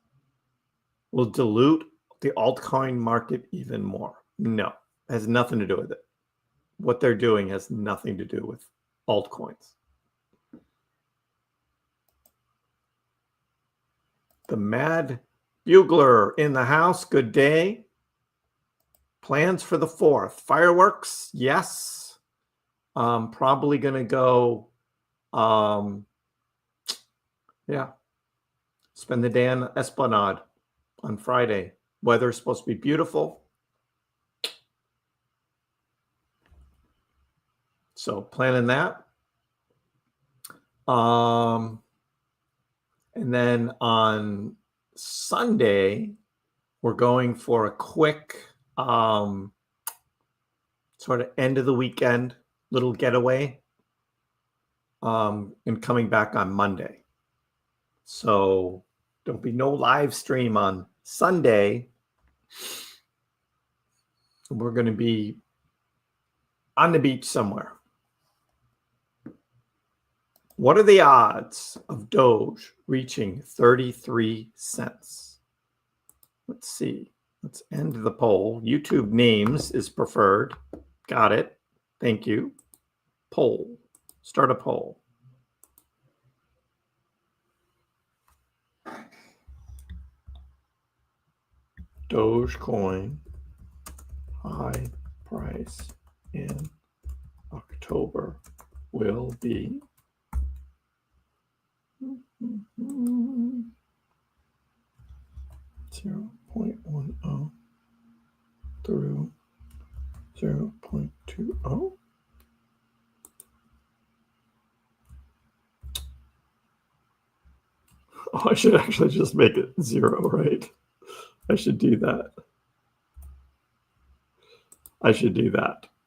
S1: will dilute the altcoin market even more. No, it has nothing to do with it. What they're doing has nothing to do with altcoins. The Mad Bugler in the house. Good day. Plans for the 4th. Fireworks, yes. Probably going to go, spend the day on Esplanade on Friday. Weather's supposed to be beautiful. So planning that. And then on Sunday, we're going for a quick sort of end of the weekend little getaway, and coming back on Monday. So there'll be no live stream on Sunday. We're going to be on the beach somewhere. What are the odds of Doge reaching 33 cents? Let's see. Let's end the poll. YouTube names is preferred. Got it. Thank you. Poll. Start a poll. Dogecoin high price in October will be 0.10 through 0.20. Oh, I should actually just make it 0, right? I should do that.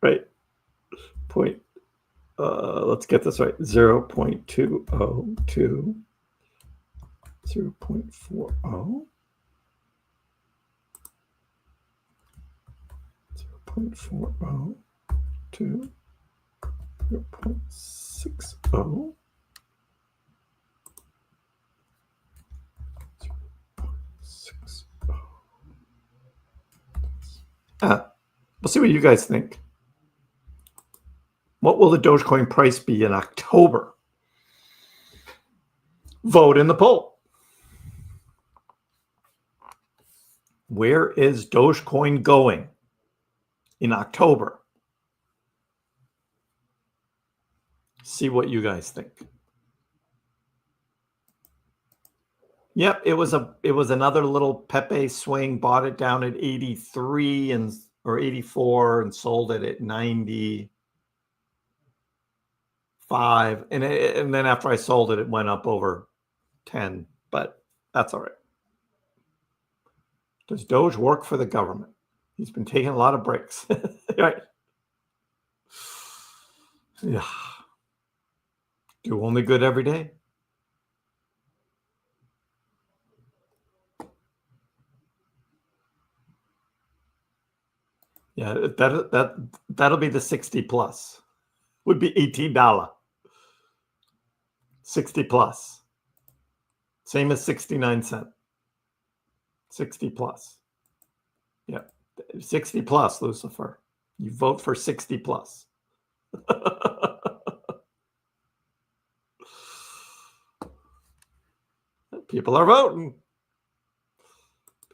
S1: Right? Let's get this right. 0.20 to 0.40. 0.40 to 0.60. 0.60. We'll see what you guys think. What will the Dogecoin price be in October? Vote in the poll. Where is Dogecoin going in October? See what you guys think. Yep, it was another little Pepe swing. Bought it down at 83 or 84 and sold it at 95. And then after I sold it, it went up over 10. But that's all right. Does Doge work for the government? He's been taking a lot of breaks. Right. Yeah. Do only good every day. Yeah, that'll be the 60 plus. Would be $18. 60 plus. Same as 69 cents. 60 plus. Yeah. 60 plus, Lucifer. You vote for 60 plus. People are voting.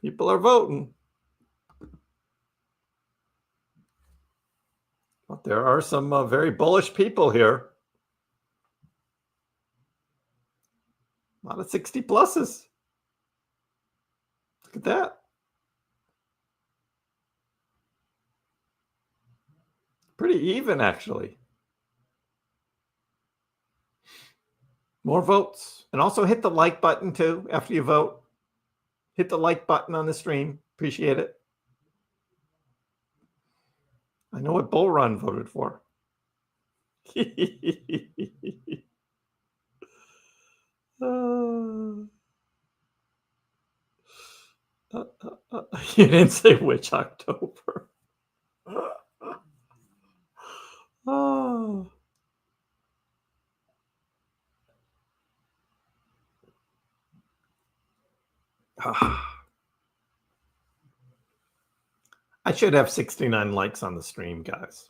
S1: People are voting. But there are some very bullish people here. A lot of 60 pluses. Look at that. Pretty even, actually. More votes. And also hit the like button, too, after you vote. Hit the like button on the stream. Appreciate it. I know what Bull Run voted for. You didn't say which October. Oh. I should have 69 likes on the stream, guys.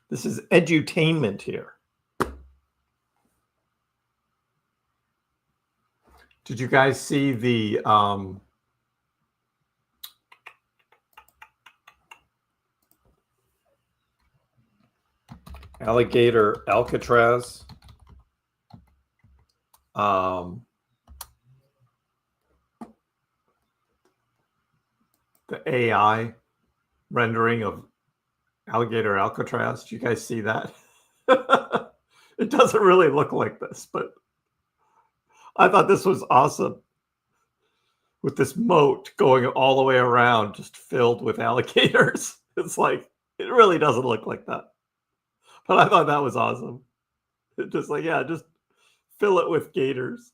S1: This is edutainment here. Did you guys see the alligator Alcatraz? The AI rendering of alligator Alcatraz. Do you guys see that? It doesn't really look like this, but I thought this was awesome. With this moat going all the way around, just filled with alligators. It's like, it really doesn't look like that. But I thought that was awesome. It just like, yeah, just fill it with gators.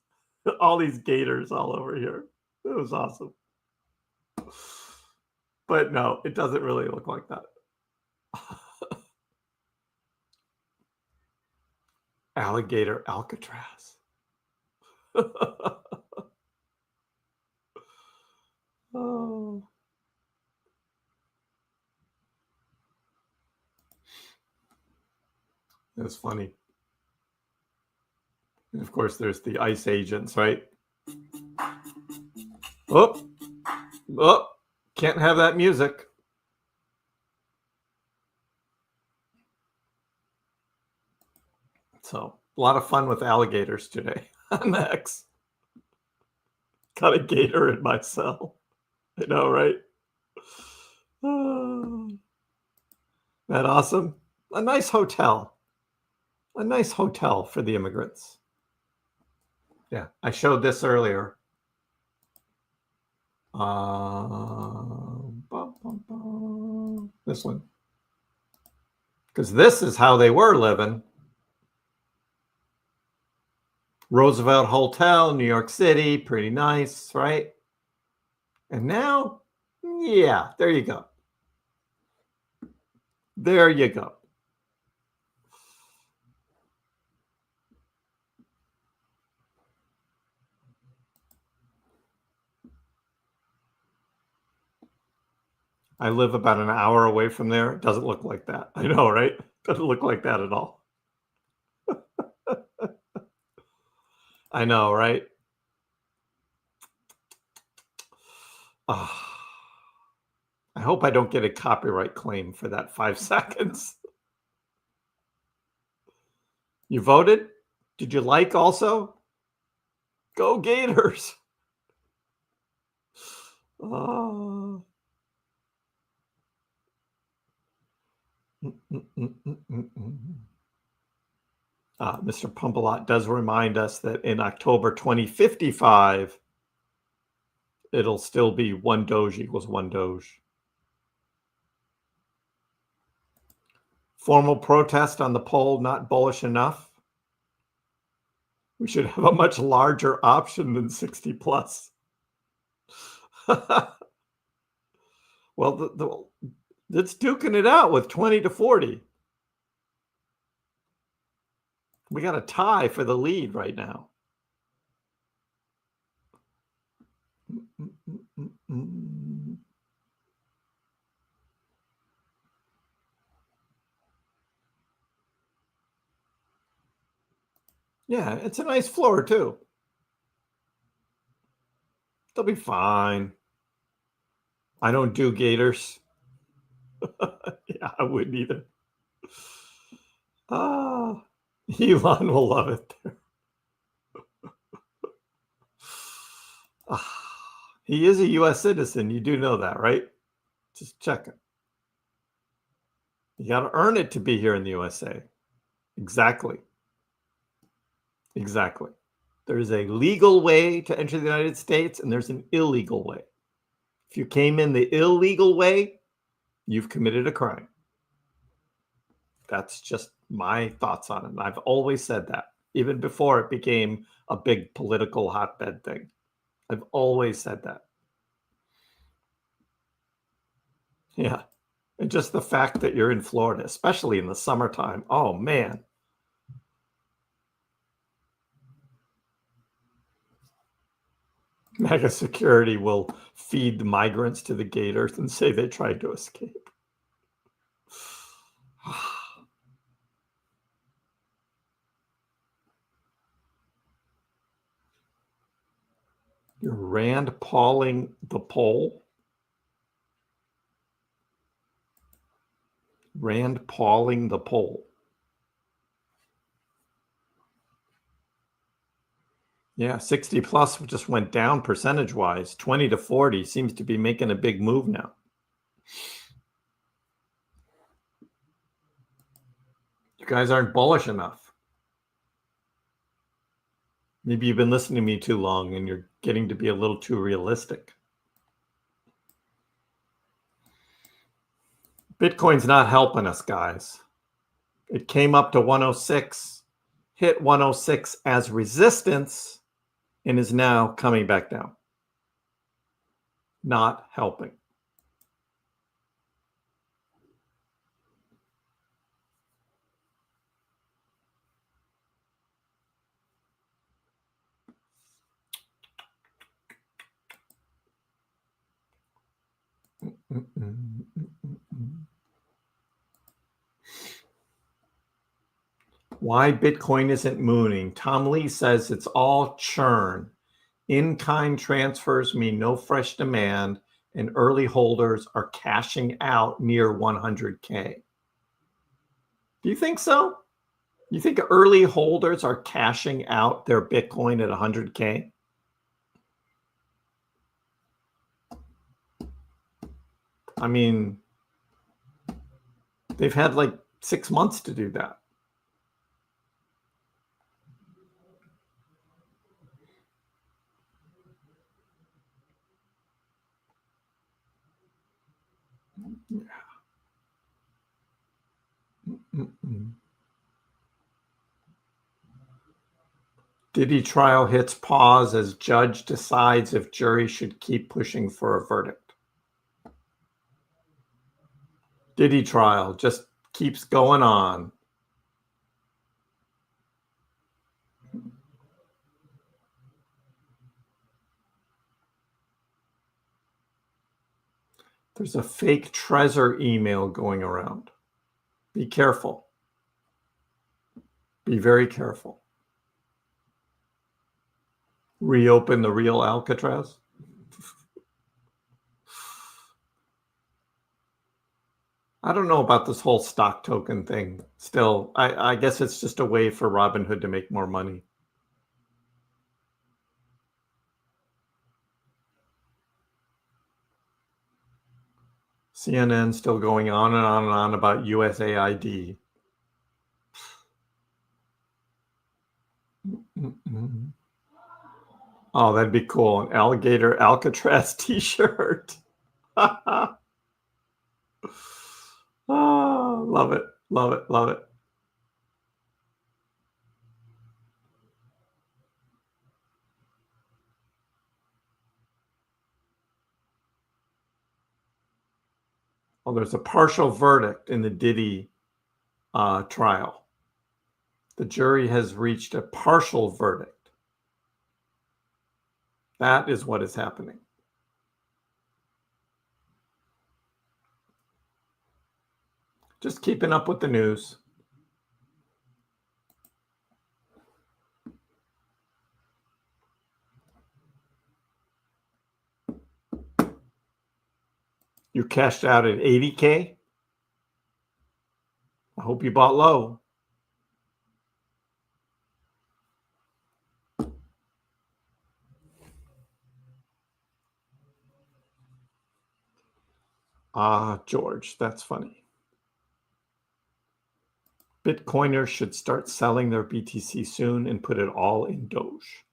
S1: All these gators all over here. It was awesome. But no, it doesn't really look like that. Alligator Alcatraz. Oh. That's funny. And of course, there's the ICE agents, right? Oh, can't have that music. So, a lot of fun with alligators today on X. Got a gator in my cell. I know, right? Oh. That awesome? A nice hotel. A nice hotel for the immigrants. Yeah, I showed this earlier. This one. Because this is how they were living. Roosevelt Hotel, New York City, pretty nice, right? And now, yeah, there you go. There you go. I live about an hour away from there. It doesn't look like that. I know, right? Doesn't look like that at all. I know, right? Ah, I hope I don't get a copyright claim for that 5 seconds. You voted? Did you like also? Go Gators! Oh. Mr. Pumpalot does remind us that in October 2055, it'll still be 1 Doge equals 1 Doge. Formal protest on the poll not bullish enough. We should have a much larger option than 60 plus. Well, it's duking it out with 20 to 40. We got a tie for the lead right now. Yeah, it's a nice floor too. They'll be fine. I don't do Gators. Yeah, I wouldn't either. Elon will love it there. He is a U.S. citizen. You do know that, right? Just check it. You got to earn it to be here in the USA. Exactly. Exactly. There's a legal way to enter the United States, and there's an illegal way. If you came in the illegal way, you've committed a crime. That's just my thoughts on it. And I've always said that, even before it became a big political hotbed thing. I've always said that. Yeah. And just the fact that you're in Florida, especially in the summertime. Oh, man. Mega security will feed the migrants to the gators and say they tried to escape. You're Rand Pauling the poll? Rand Pauling the poll. Yeah, 60 plus just went down percentage-wise. 20 to 40 seems to be making a big move now. You guys aren't bullish enough. Maybe you've been listening to me too long and you're getting to be a little too realistic. Bitcoin's not helping us, guys. It came up to 106, hit 106 as resistance, and is now coming back down. Not helping. Why Bitcoin isn't mooning? Tom Lee says it's all churn. In-kind transfers mean no fresh demand, and early holders are cashing out near 100K. Do you think so? You think early holders are cashing out their Bitcoin at 100K? I mean, they've had like 6 months to do that. Diddy trial hits pause as judge decides if jury should keep pushing for a verdict. Diddy trial just keeps going on. There's a fake Trezor email going around. Be careful. Be very careful. Reopen the real Alcatraz. I don't know about this whole stock token thing. Still, I guess it's just a way for Robinhood to make more money. CNN still going on and on and on about USAID. Oh, that'd be cool. An alligator Alcatraz t-shirt. Oh, love it. Love it. Love it. Well, there's a partial verdict in the Diddy trial. The jury has reached a partial verdict. That is what is happening. Just keeping up with the news. You cashed out at 80K? I hope you bought low. George, that's funny. Bitcoiners should start selling their BTC soon and put it all in Doge.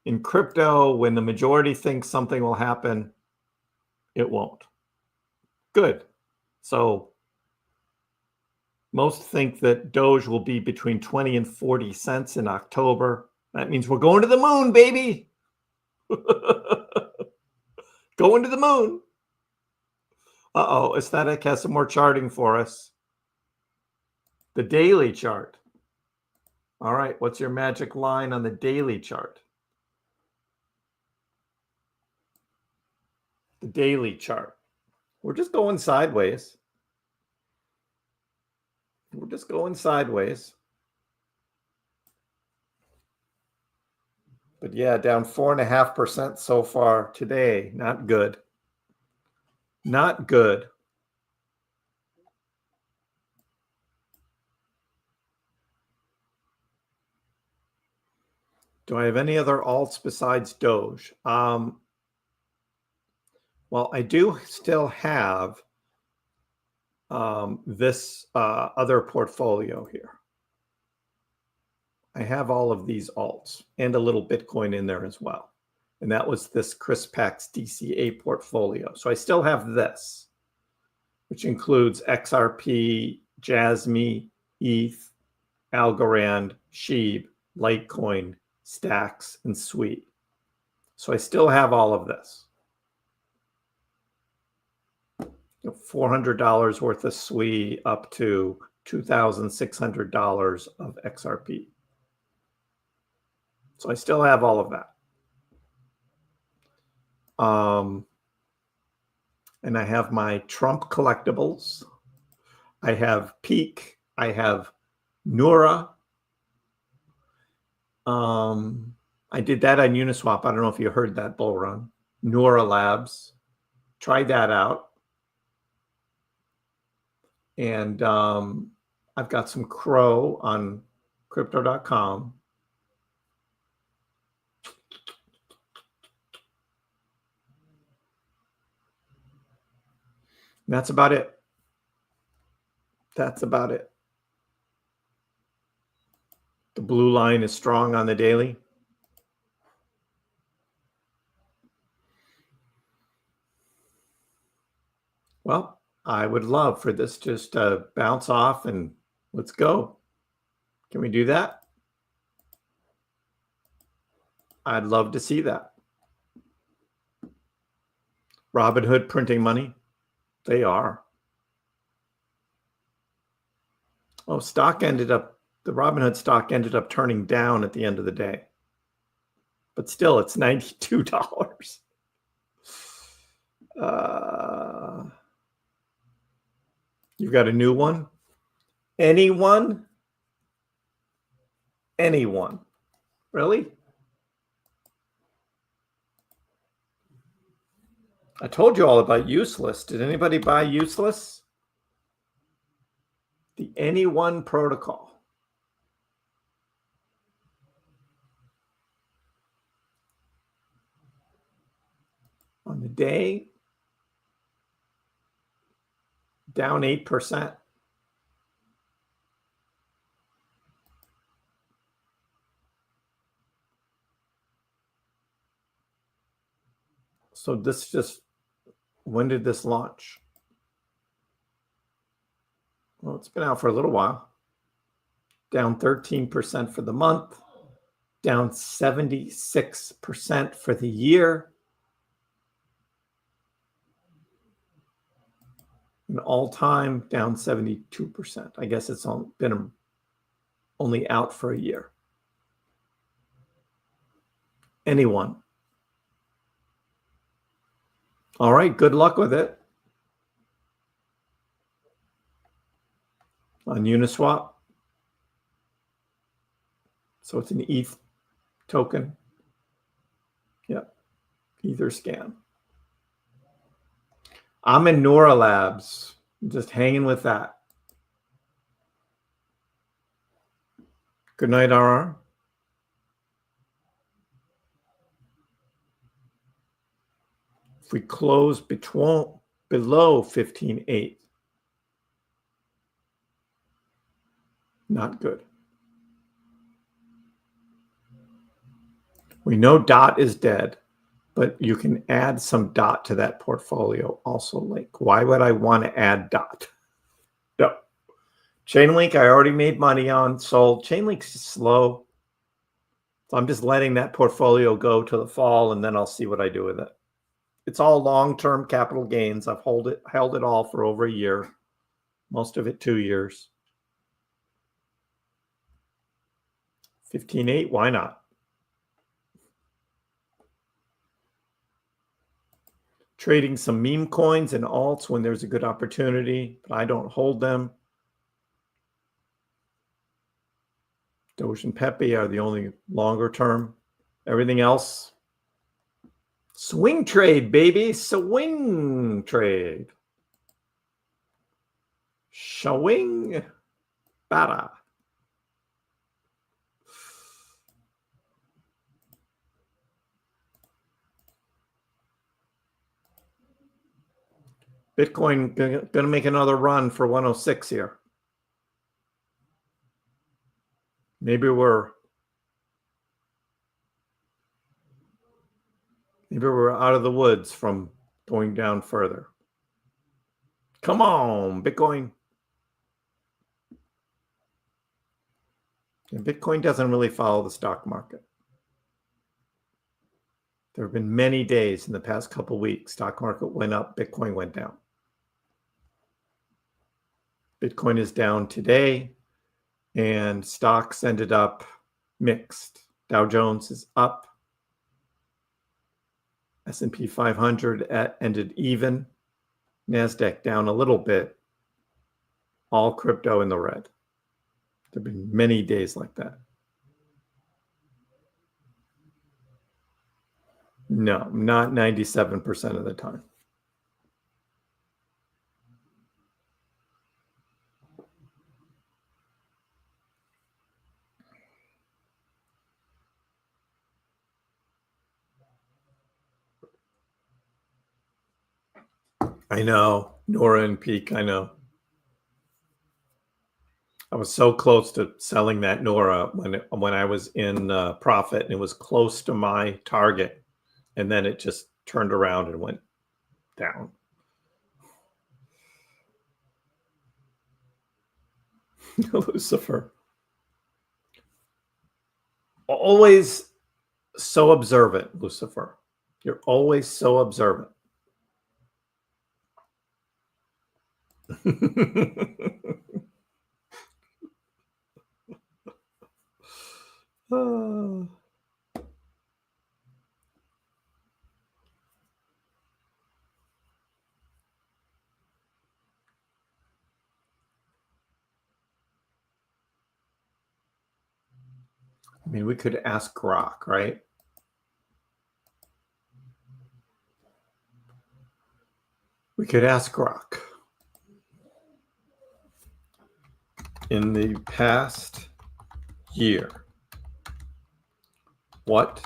S1: In crypto, when the majority thinks something will happen, it won't. Good. So most think that Doge will be between 20 and 40 cents in October. That means we're going to the moon, baby. Going to the moon. Uh-oh, Aesthetic has some more charting for us. The daily chart. All right, what's your magic line on the daily chart? The daily chart. We're just going sideways. We're just going sideways. But yeah, down 4.5% so far today. Not good. Not good. Do I have any other alts besides Doge? Well, I do still have this other portfolio here. I have all of these alts and a little Bitcoin in there as well. And that was this KrissPax DCA portfolio. So I still have this, which includes XRP, Jasmy, ETH, Algorand, Sheeb, Litecoin, Stacks, and Sweet. So I still have all of this. $400 worth of SWE up to $2,600 of XRP. So I still have all of that. And I have my Trump collectibles. I have Peak. I have Nura. I did that on Uniswap. I don't know if you heard that bull run. Nura Labs. Tried that out. And I've got some Crow on crypto.com. That's about it. That's about it. The blue line is strong on the daily. Well, I would love for this just to bounce off and let's go. Can we do that? I'd love to see that. Robinhood printing money. They are. Oh, the Robinhood stock ended up turning down at the end of the day. But still, it's $92. You've got a new one? Anyone? Anyone? Really? I told you all about Useless. Did anybody buy Useless? The Anyone protocol. On the day, down 8%. So this just, when did this launch? Well, it's been out for a little while. Down 13% for the month, down 76% for the year. An all-time down 72%. I guess it's been only out for a year. Anyone? All right, good luck with it. On Uniswap. So it's an ETH token. Yep, Etherscan. I'm in Nora Labs, just hanging with that. Good night, RR. If we close below 15.8, not good. We know DOT is dead, but you can add some DOT to that portfolio also. Like, why would I want to add DOT? No. Chainlink, I already made money on, sold. Chainlink's slow. So I'm just letting that portfolio go to the fall, and then I'll see what I do with it. It's all long-term capital gains. I've held it all for over a year, most of it 2 years. 15.8, why not? Trading some meme coins and alts when there's a good opportunity, but I don't hold them. Doge and Pepe are the only longer term. Everything else, swing trade, baby. Swing trade. Swing bada. Bitcoin going to make another run for 106 here. Maybe we're out of the woods from going down further. Come on, Bitcoin. And Bitcoin doesn't really follow the stock market. There have been many days in the past couple of weeks, stock market went up, Bitcoin went down. Bitcoin is down today, and stocks ended up mixed. Dow Jones is up. S&P 500 ended even. NASDAQ down a little bit. All crypto in the red. There have been many days like that. No, not 97% of the time. I know. Nora and Peak, I know. I was so close to selling that Nora when I was in profit, and it was close to my target. And then it just turned around and went down. Lucifer. Always so observant, Lucifer. You're always so observant. I mean, we could ask Grok, right? We could ask Grok. In the past year, what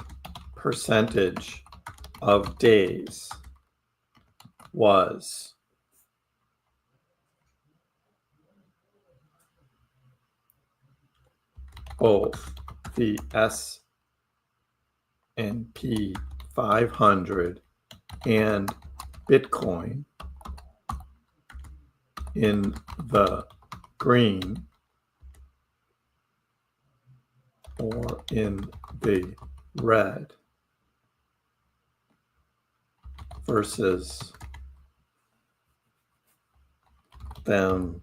S1: percentage of days was both the S&P 500 and Bitcoin in the green or in the red versus them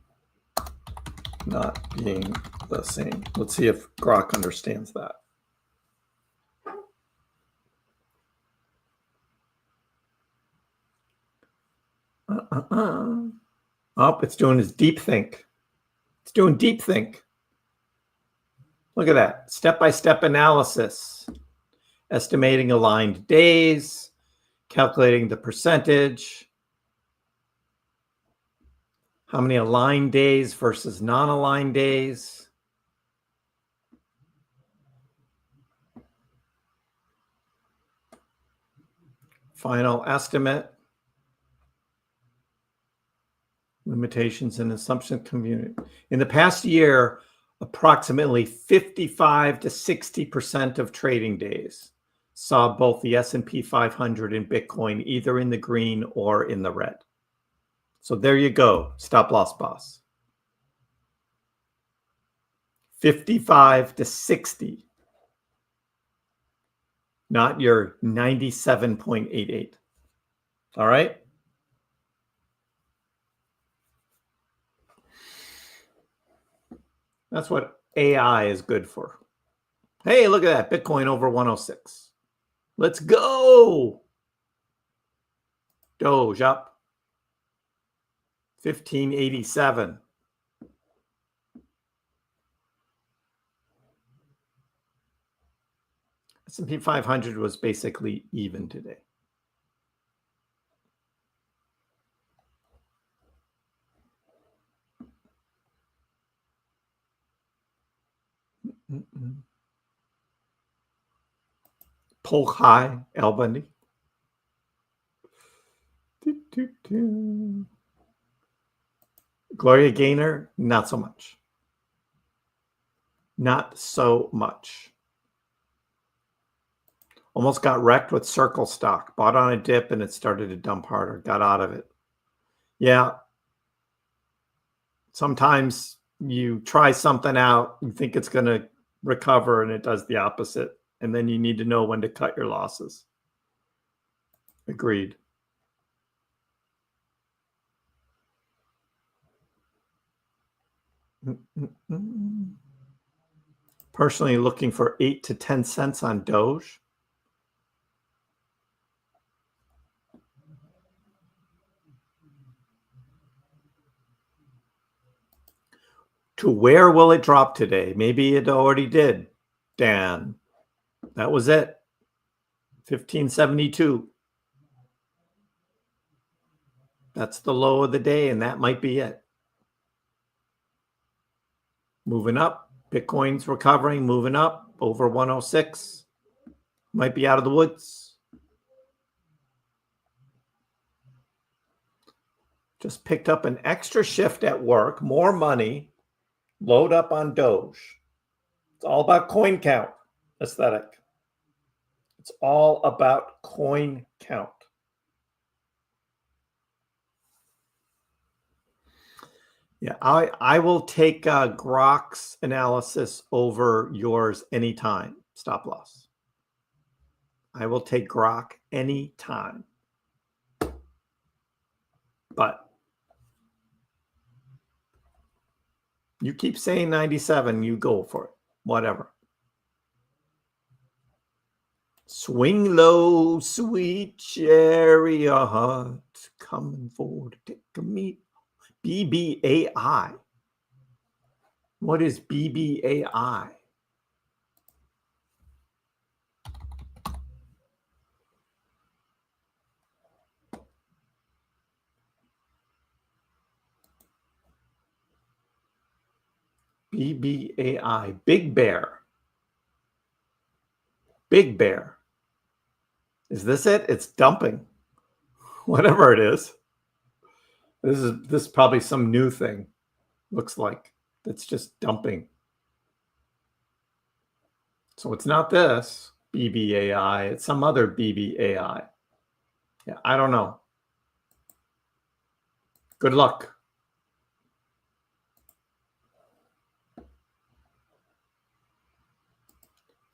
S1: not being the same? Let's see if Grok understands that. Oh, it's doing his deep think. It's doing deep think. Look at that. Step-by-step analysis. Estimating aligned days, calculating the percentage, how many aligned days versus non-aligned days. Final estimate. Limitations and assumption community. In the past year, approximately 55 to 60% of trading days saw both the S&P 500 and Bitcoin either in the green or in the red. So there you go, stop loss boss. 55 to 60, not your 97.88. All right. That's what AI is good for. Hey, look at that. Bitcoin over 106. Let's go. Doge up 1587. S&P 500 was basically even today. Polk high, Al Bundy. Gloria Gaynor, not so much. Not so much. Almost got wrecked with Circle stock. Bought on a dip and it started to dump harder. Got out of it. Yeah. Sometimes you try something out, you think it's going to recover, and it does the opposite. And then you need to know when to cut your losses. Agreed. Personally looking for 8 to 10 cents on Doge. To where will it drop today? Maybe it already did, Dan. That was it. 1572. That's the low of the day, and that might be it. Moving up. Bitcoin's recovering, moving up over 106. Might be out of the woods. Just picked up an extra shift at work, more money, load up on Doge. It's all about coin count aesthetic. It's all about coin count. Yeah, I will take Grok's analysis over yours anytime. Stop loss. I will take Grok anytime. But you keep saying 97, you go for it. Whatever. Swing low, sweet chariot, coming forward to take a meet. BBAI. What is BBAI? BBAI, Big Bear. Big Bear. Is this it? It's dumping. Whatever it is. This is probably some new thing. Looks like it's just dumping. So it's not this BBAI. It's some other BBAI. Yeah, I don't know. Good luck.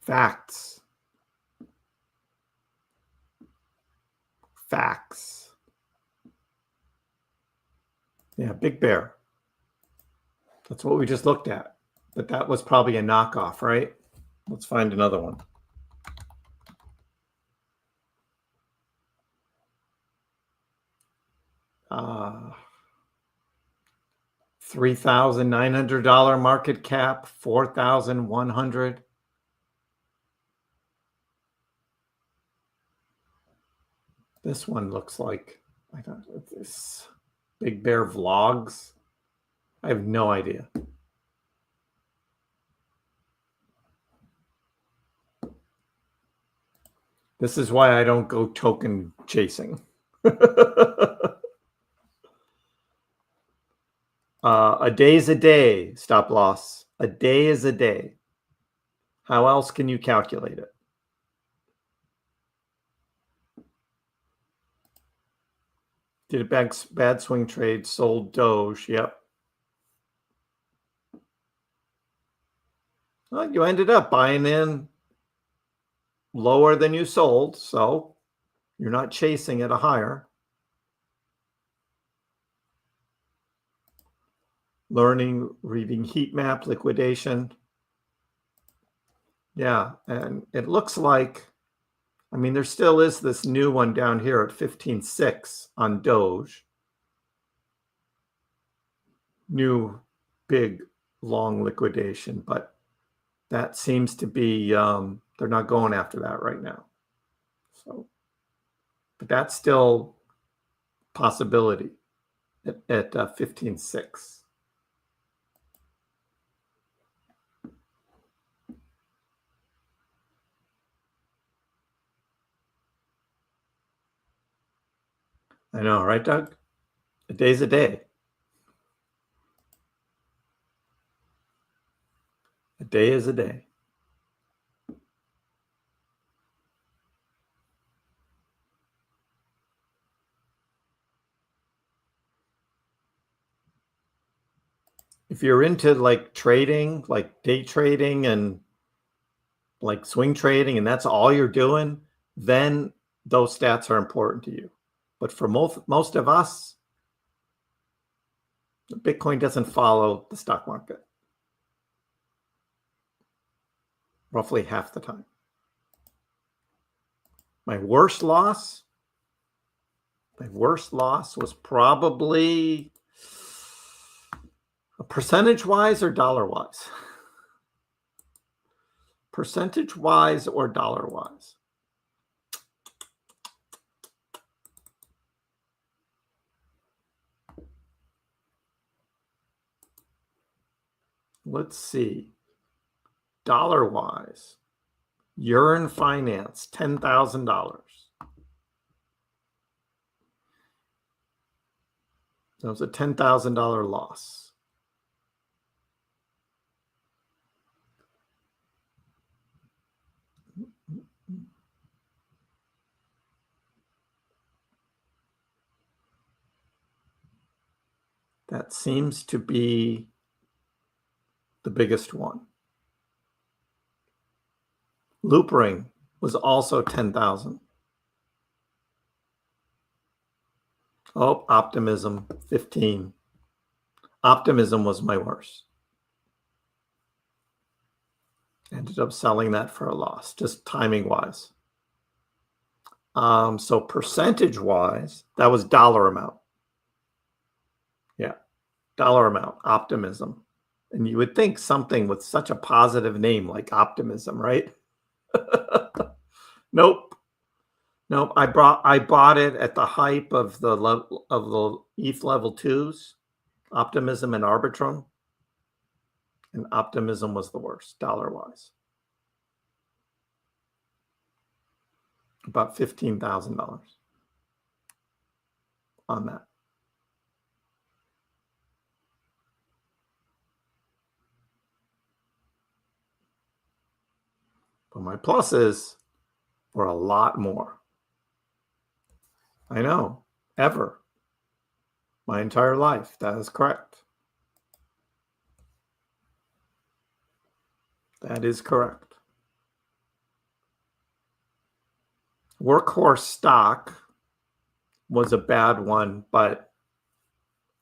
S1: Facts. Facts. Yeah, Big Bear. That's what we just looked at. But that was probably a knockoff, right? Let's find another one. $3,900 market cap, 4,100. This one looks like, I don't know, this Big Bear Vlogs. I have no idea. This is why I don't go token chasing. A day's a day, stop loss. A day is a day. How else can you calculate it? Did a bad swing trade, sold Doge. Yep. Well, you ended up buying in lower than you sold, so you're not chasing at a higher. Learning, reading heat map, liquidation. Yeah, and it looks like, I mean, there still is this new one down here at 15.6 on Doge. New big long liquidation, but that seems to be, they're not going after that right now. So, but that's still possibility at 15.6. I know, right, Doug? A day's a day. A day is a day. If you're into like trading, like day trading and like swing trading, and that's all you're doing, then those stats are important to you. But for most of us, Bitcoin doesn't follow the stock market roughly half the time. My worst loss was probably percentage-wise or dollar-wise. Percentage-wise or dollar-wise. Let's see. Dollar-wise, Urine Finance, $10,000. That was a $10,000 loss. That seems to be the biggest one. Loop Ring was also 10,000. Oh, Optimism, 15. Optimism was my worst. Ended up selling that for a loss, just timing-wise. So percentage-wise, that was dollar amount. Yeah, dollar amount, Optimism. And you would think something with such a positive name like Optimism, right? Nope. I bought it at the hype of the level of the ETH level 2s, Optimism and Arbitrum. And optimism was the worst, dollar-wise. About $15,000 on that. But my pluses were a lot more. I know, ever. My entire life. That is correct. That is correct. Workhorse stock was a bad one, but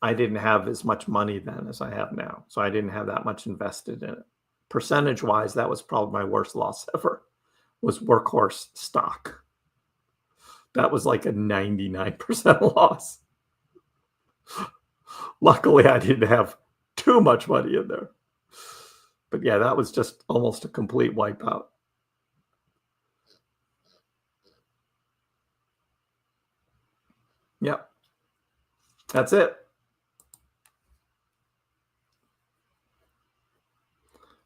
S1: I didn't have as much money then as I have now. So I didn't have that much invested in it. Percentage-wise, that was probably my worst loss ever, was Workhorse stock. That was like a 99% loss. Luckily, I didn't have too much money in there. But yeah, that was just almost a complete wipeout. Yep. That's it.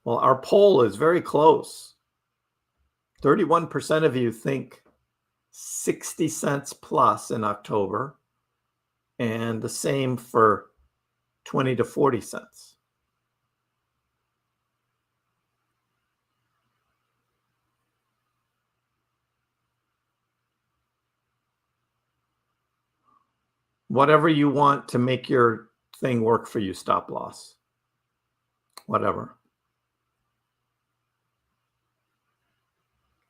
S1: Well, our poll is very close. 31% of you think 60 cents plus in October, and the same for 20 to 40 cents. Whatever you want to make your thing work for you, stop loss. Whatever.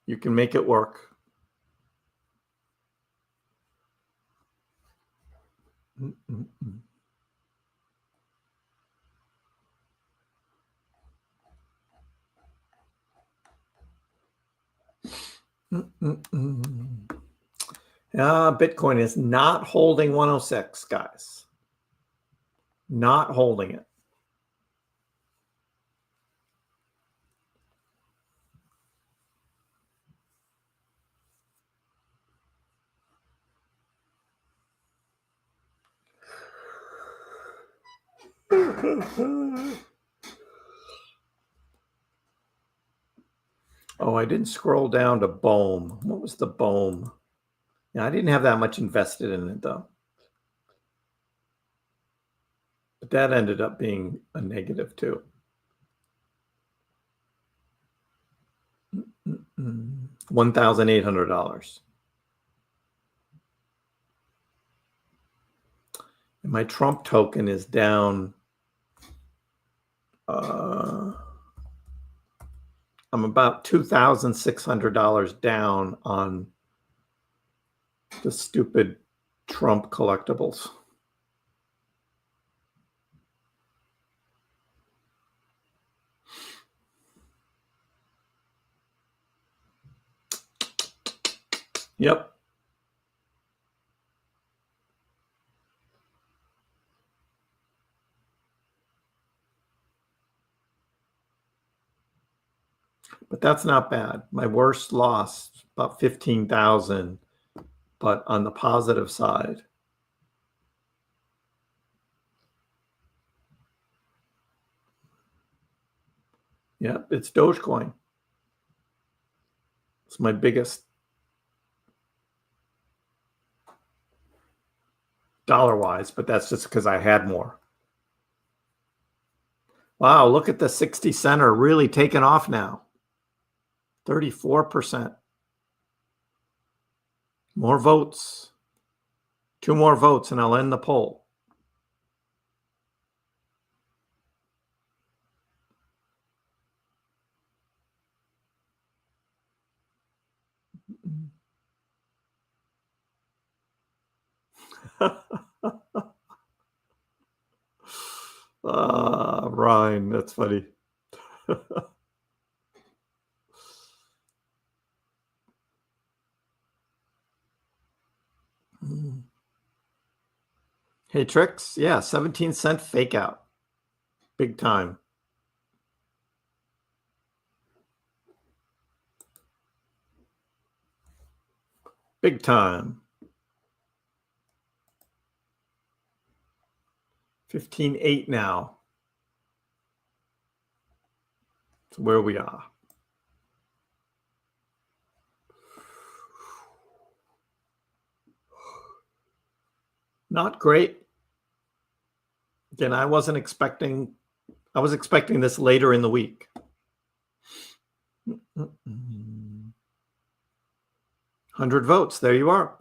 S1: You can make it work. Bitcoin is not holding 106, guys. Not holding it. Oh, I didn't scroll down to BOEM. What was the BOEM? Yeah, I didn't have that much invested in it, though. But that ended up being a negative, too. $1,800. And my Trump token is down. I'm about $2,600 down on the stupid Trump collectibles. Yep. But that's not bad. My worst loss, about 15,000, but on the positive side. Yep, it's Dogecoin. It's my biggest dollar-wise, but that's just because I had more. Wow, look at the 60 center really taking off now. 34%. More votes. 2 more votes and I'll end the poll. Ryan, that's funny. Hey, Tricks. Yeah, 17-cent fake out. Big time. Big time. 15.8 now. It's where we are. Not great. Again, I was expecting this later in the week. 100 votes. There you are.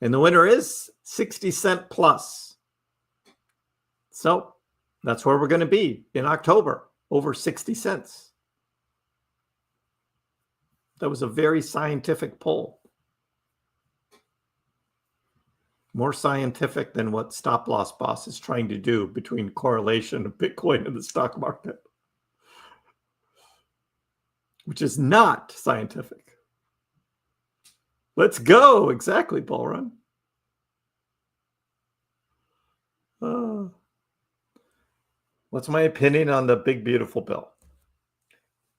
S1: And the winner is 60 cent plus. So that's where we're going to be in October, over 60 cents. That was a very scientific poll. More scientific than what Stop Loss Boss is trying to do between correlation of Bitcoin and the stock market, which is not scientific. Let's go. Exactly, Bull Run. What's my opinion on the big, beautiful bill?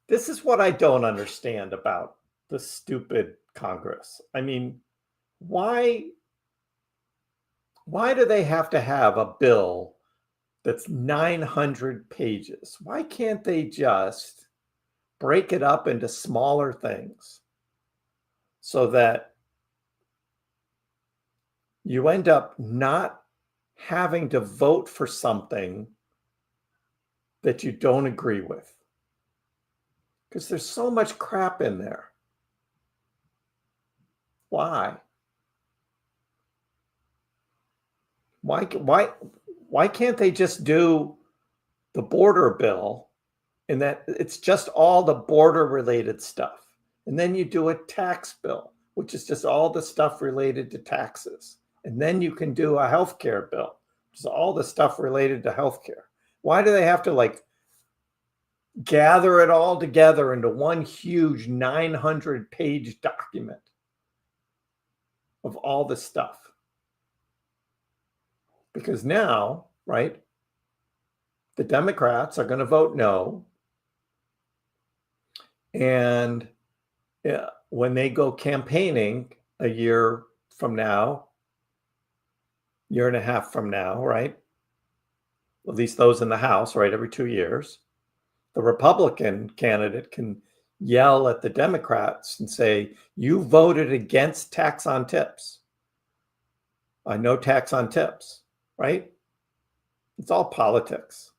S1: This is what I don't understand about the stupid Congress. I mean, why do they have to have a bill that's 900 pages? Why can't they just break it up into smaller things so that you end up not having to vote for something that you don't agree with? Because there's so much crap in there. Why? Why can't they just do the border bill and that it's just all the border related stuff? And then you do a tax bill, which is just all the stuff related to taxes. And then you can do a healthcare bill, which is all the stuff related to healthcare. Why do they have to like gather it all together into one huge 900-page document of all this stuff? Because now, right, the Democrats are going to vote no. And when they go campaigning a year from now, year and a half from now, right, at least those in the House, right, every 2 years, the Republican candidate can yell at the Democrats and say, you voted against tax on tips. No tax on tips. Right? It's all politics.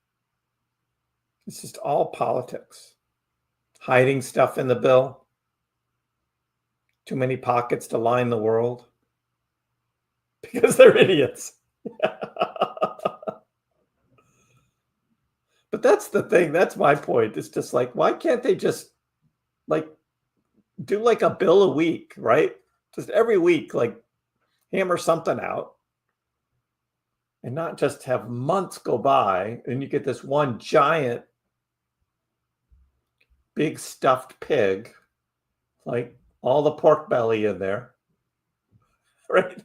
S1: It's just all politics. Hiding stuff in the bill. Too many pockets to line the world. Because they're idiots. But that's the thing. That's my point. It's just like, why can't they just like do like a bill a week, right? Just every week, like hammer something out. And not just have months go by and you get this one giant, big stuffed pig, like all the pork belly in there, right?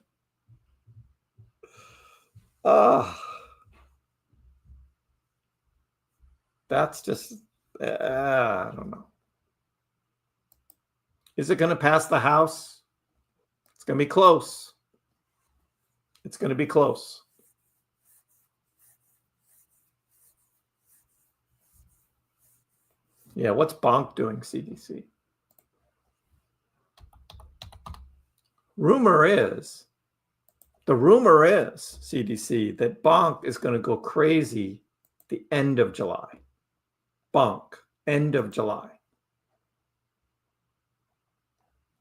S1: That's just, I don't know. Is it going to pass the House? It's going to be close. It's going to be close. Yeah, what's Bonk doing, CDC? The rumor is, CDC, that Bonk is going to go crazy the end of July. Bonk, end of July.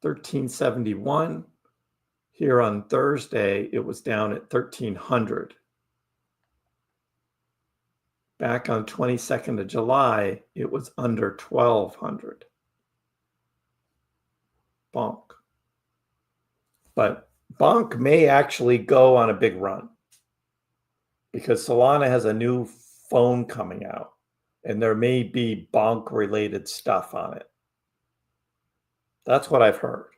S1: 1371. Here on Thursday, it was down at 1300. Back on 22nd of July, it was under 1200. Bonk. But Bonk may actually go on a big run because Solana has a new phone coming out and there may be Bonk related stuff on it. That's what I've heard.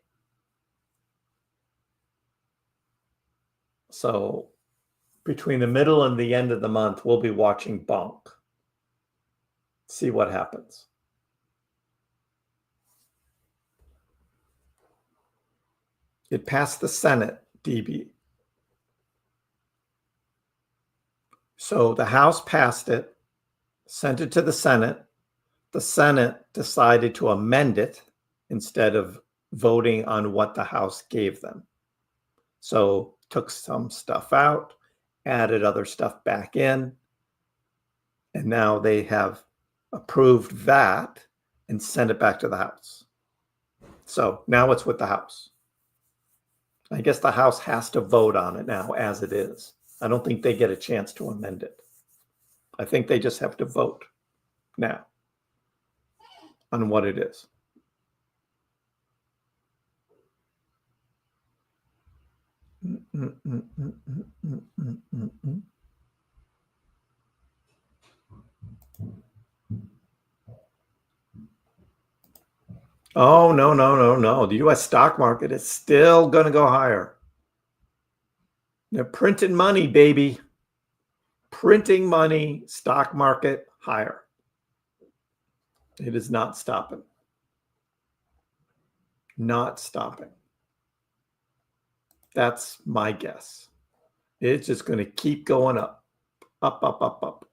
S1: So between the middle and the end of the month, we'll be watching Bonk. See what happens. It passed the Senate, DB. So the House passed it, sent it to the Senate. the Senate decided to amend it instead of voting on what the House gave them. So took some stuff out, added other stuff back in, and now they have approved that and sent it back to the House. So now it's with the House. I guess the House has to vote on it now as it is. I don't think they get a chance to amend it. I think they just have to vote now on what it is. Oh, no, no, no, no. The U.S. stock market is still going to go higher. They're printing money, baby. Printing money, stock market higher. It is not stopping. Not stopping. That's my guess. It's just going to keep going up, up, up, up, up.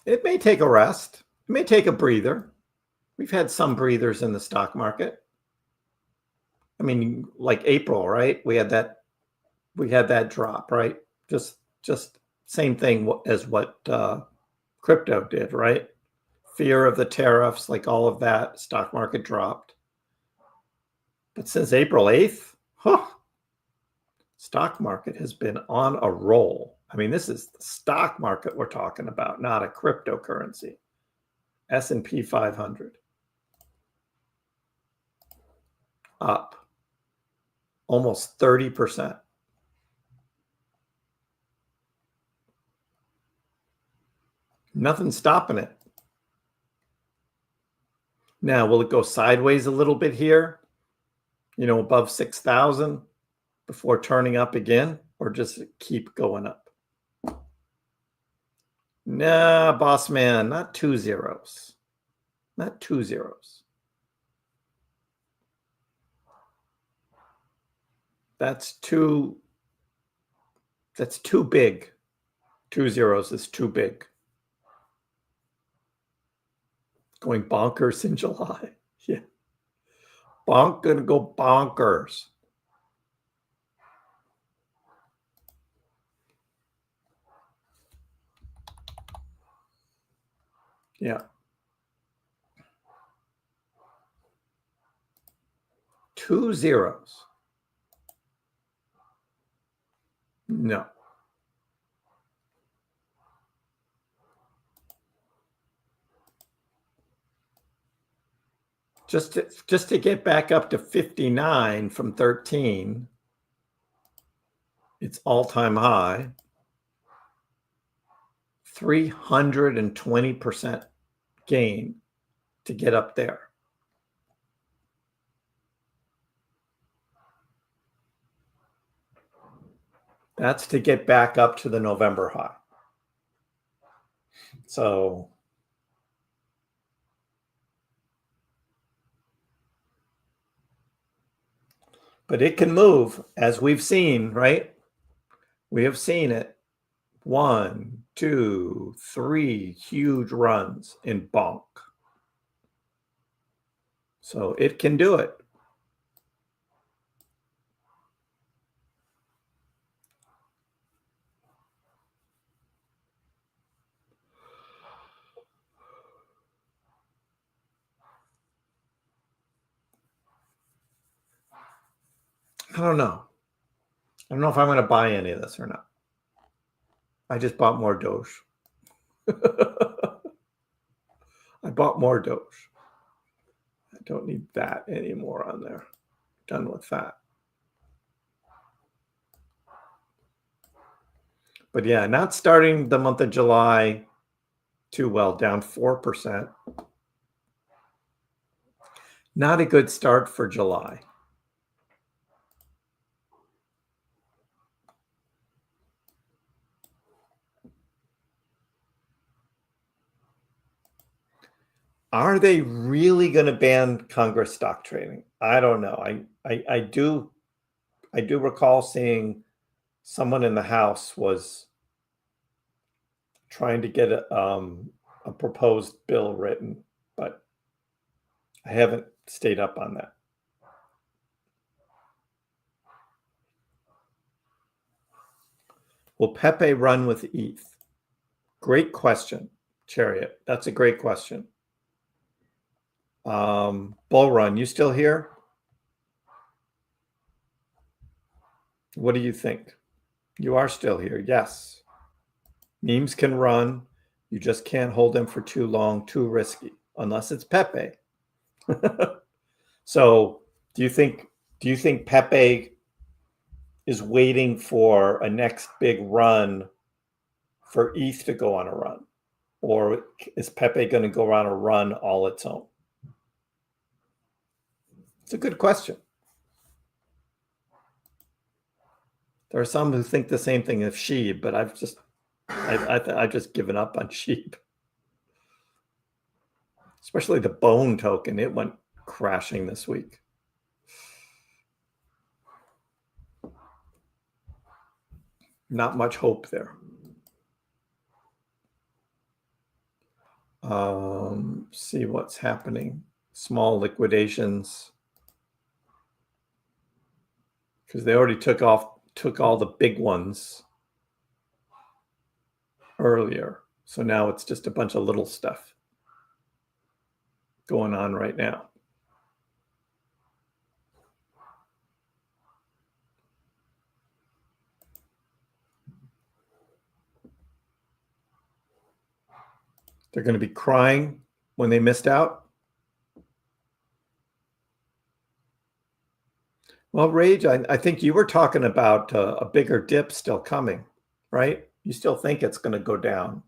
S1: It may take a rest. It may take a breather. We've had some breathers in the stock market. I mean, like April, right? We had that drop, right? Just same thing as what crypto did, right? Fear of the tariffs, like all of that, stock market dropped. But since April 8th, stock market has been on a roll. I mean, this is the stock market we're talking about, not a cryptocurrency. S&P 500 up almost 30%. Nothing's stopping it. Now, will it go sideways a little bit here? Above 6,000 before turning up again, or just keep going up? Nah, boss man, not 2 zeros. Not 2 zeros. That's too big. 2 zeros is too big. Going bonkers in July. Yeah. Gonna go bonkers. Yeah. 2 zeros. No. Just to get back up to 59 from 13, its all-time high, 320% gain to get up there. That's to get back up to the November high. So but it can move, as we've seen, right? We have seen it. 1, 2, 3 huge runs in bonk. So it can do it. I don't know. I don't know if I'm going to buy any of this or not. I just bought more Doge. I bought more Doge. I don't need that anymore on there. Done with that. But yeah, not starting the month of July too well, down 4%. Not a good start for July. Are they really going to ban Congress stock trading? I don't know. I do recall seeing someone in the House was trying to get a proposed bill written, but I haven't stayed up on that. Will Pepe run with ETH? Great question, Chariot. That's a great question. Bull Run, you still here? What do you think? You are still here. Yes. Memes can run. You just can't hold them for too long, too risky, unless it's Pepe. So do you think Pepe is waiting for a next big run for ETH to go on a run? Or is Pepe going to go on a run all its own? It's a good question. There are some who think the same thing of SHIB, but I've just given up on SHIB. Especially the Bone token. It went crashing this week. Not much hope there. See what's happening. Small liquidations. Because they already took all the big ones earlier. So now it's just a bunch of little stuff going on right now. They're going to be crying when they missed out. Well, Rage, I think you were talking about a bigger dip still coming, right? You still think it's going to go down.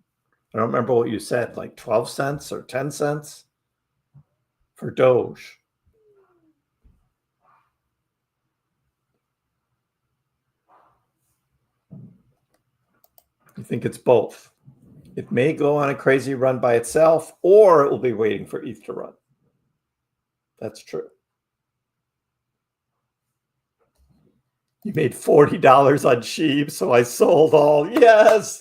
S1: I don't remember what you said, like 12 cents or 10 cents for Doge. You think it's both. It may go on a crazy run by itself, or it will be waiting for ETH to run. That's true. You made $40 on SHIB, so I sold all. Yes!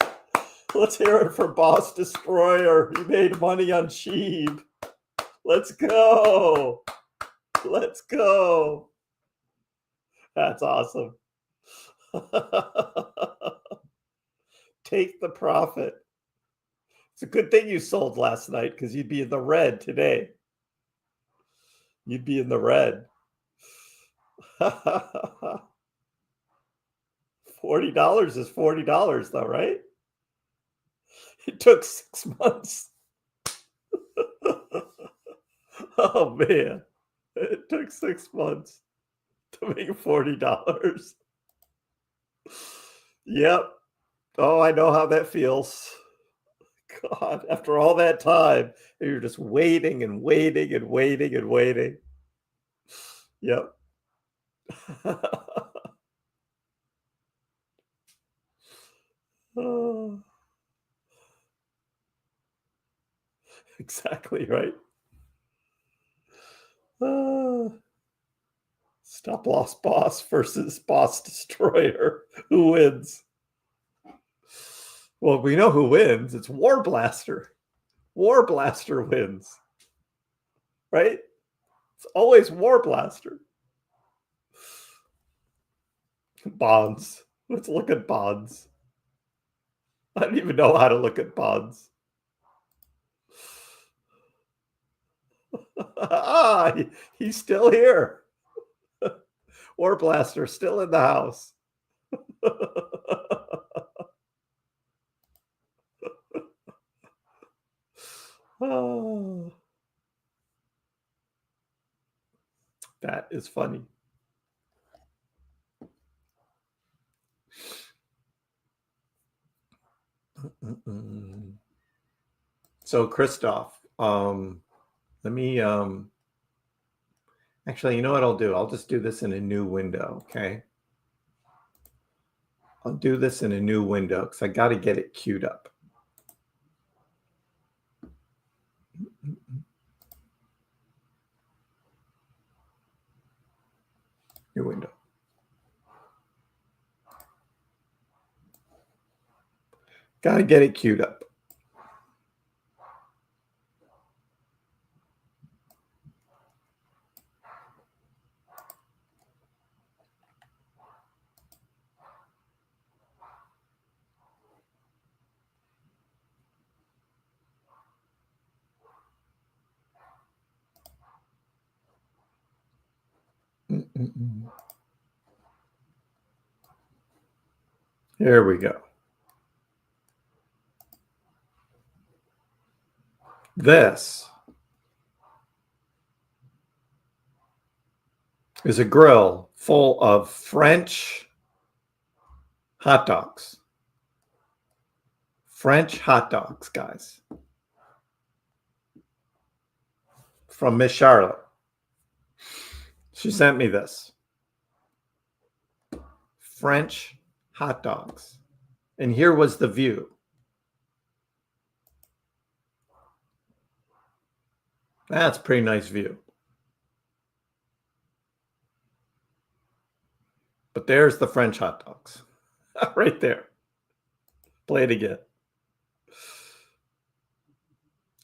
S1: Let's hear it for Boss Destroyer. He made money on SHIB. Let's go. Let's go. That's awesome. Take the profit. It's a good thing you sold last night because you'd be in the red today. You'd be in the red. $40 is $40 though, right? It took 6 months. Oh man, it took 6 months to make $40. Yep. Oh, I know how that feels. God, after all that time, you're just waiting and waiting and waiting and waiting. Yep. Oh. Exactly right. Stop loss boss versus boss destroyer. Who wins? Well, we know who wins. It's War Blaster. War Blaster wins. Right? It's always War Blaster. Bonds. Let's look at bonds. I don't even know how to look at bonds. He's still here. War Blaster still in the house. Oh, that is funny. So Christoph, let me actually, you know what I'll do? I'll just do this in a new window, okay? I'll do this in a new window because I got to get it queued up. New window. Got to get it queued up. Here we go. This is a grill full of French hot dogs. French hot dogs, guys. From Miss Charlotte. She sent me this. French hot dogs. And here was the view. That's a pretty nice view. But there's the French hot dogs. Right there. Play it again.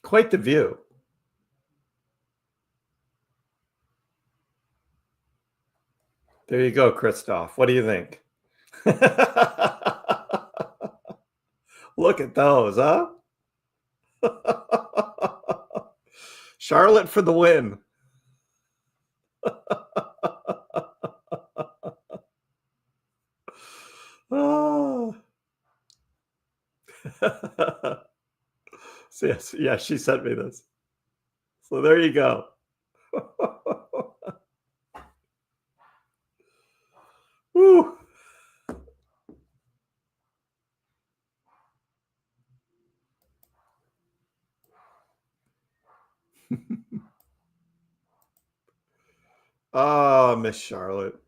S1: Quite the view. There you go, Christoph. What do you think? Look at those, huh? Charlotte for the win. Oh. So yes, yeah, she sent me this. So there you go. Woo. Oh, Miss Charlotte.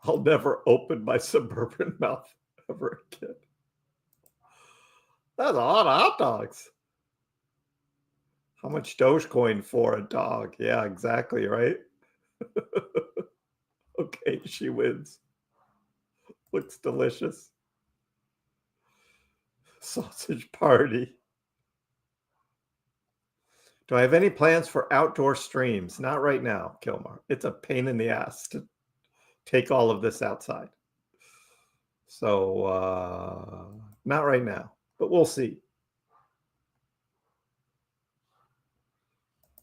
S1: I'll never open my suburban mouth ever again. That's a lot of hot dogs. How much Dogecoin for a dog? Yeah, exactly, right? Okay, she wins. Looks delicious. Sausage party. Do I have any plans for outdoor streams? Not right now, Kilmar. It's a pain in the ass to take all of this outside. So not right now, but we'll see.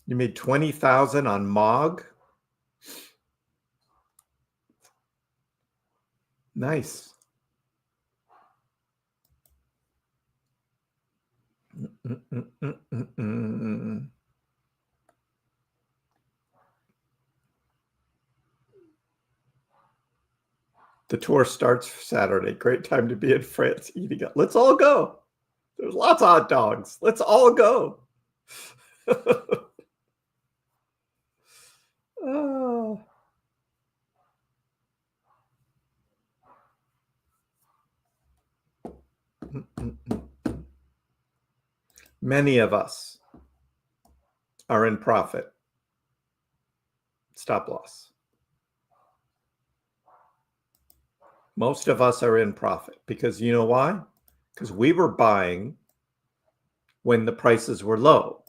S1: You made 20,000 on MOG? Nice. The tour starts Saturday. Great time to be in France eating it. Let's all go. There's lots of hot dogs. Let's all go. Oh. Many of us are in profit. Stop loss. Most of us are in profit because you know why? Because we were buying when the prices were low,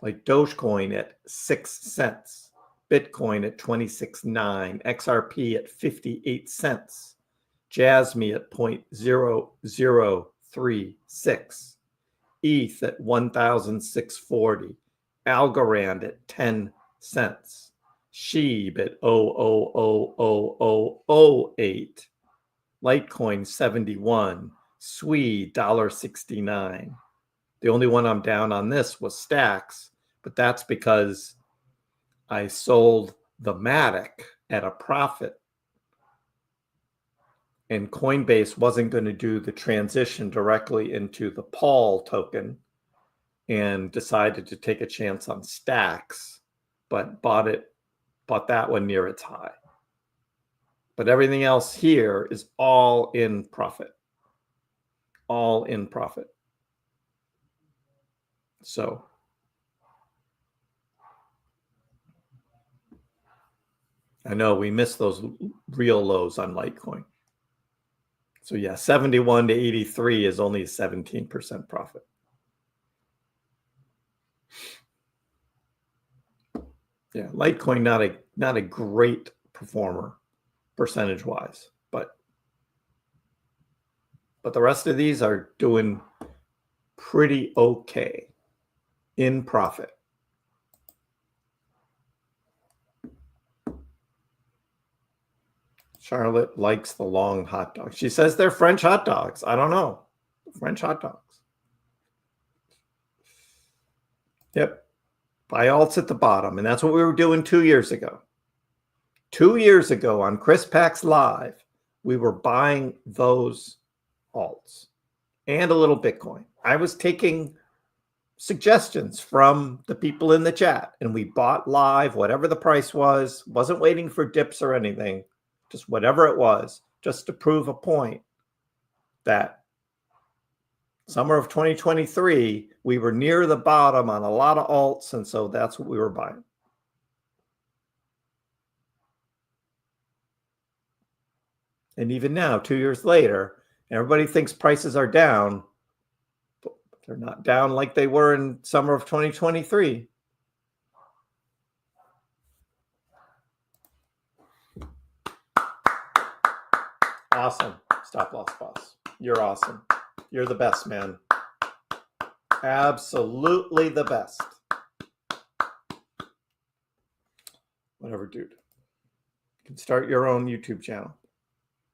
S1: like Dogecoin at 6 cents, Bitcoin at 26.9, XRP at 58 cents, Jasmy at 0.0036, ETH at 1,640, Algorand at 10 cents, Sheeb at 0.00008, Litecoin 71, Swede $1.69. The only one I'm down on this was Stacks, but that's because I sold the Matic at a profit. And Coinbase wasn't going to do the transition directly into the Paul token and decided to take a chance on Stacks, but bought that one near its high. But everything else here is all in profit. All in profit. So I know we missed those real lows on Litecoin. So yeah, 71 to 83 is only a 17% profit. Yeah, Litecoin not a great performer percentage-wise, but the rest of these are doing pretty okay in profit. Charlotte likes the long hot dogs. She says they're French hot dogs. I don't know. French hot dogs. Yep. Buy alts at the bottom. And that's what we were doing 2 years ago. 2 years ago on KrissPax Live, we were buying those alts and a little Bitcoin. I was taking suggestions from the people in the chat, and we bought live, whatever the price was, wasn't waiting for dips or anything, just whatever it was, just to prove a point that summer of 2023, we were near the bottom on a lot of alts, and so that's what we were buying. And even now, 2 years later, everybody thinks prices are down, but they're not down like they were in summer of 2023. Awesome. Stop loss boss. You're awesome. You're the best, man. Absolutely the best. Whatever, dude. You can start your own YouTube channel.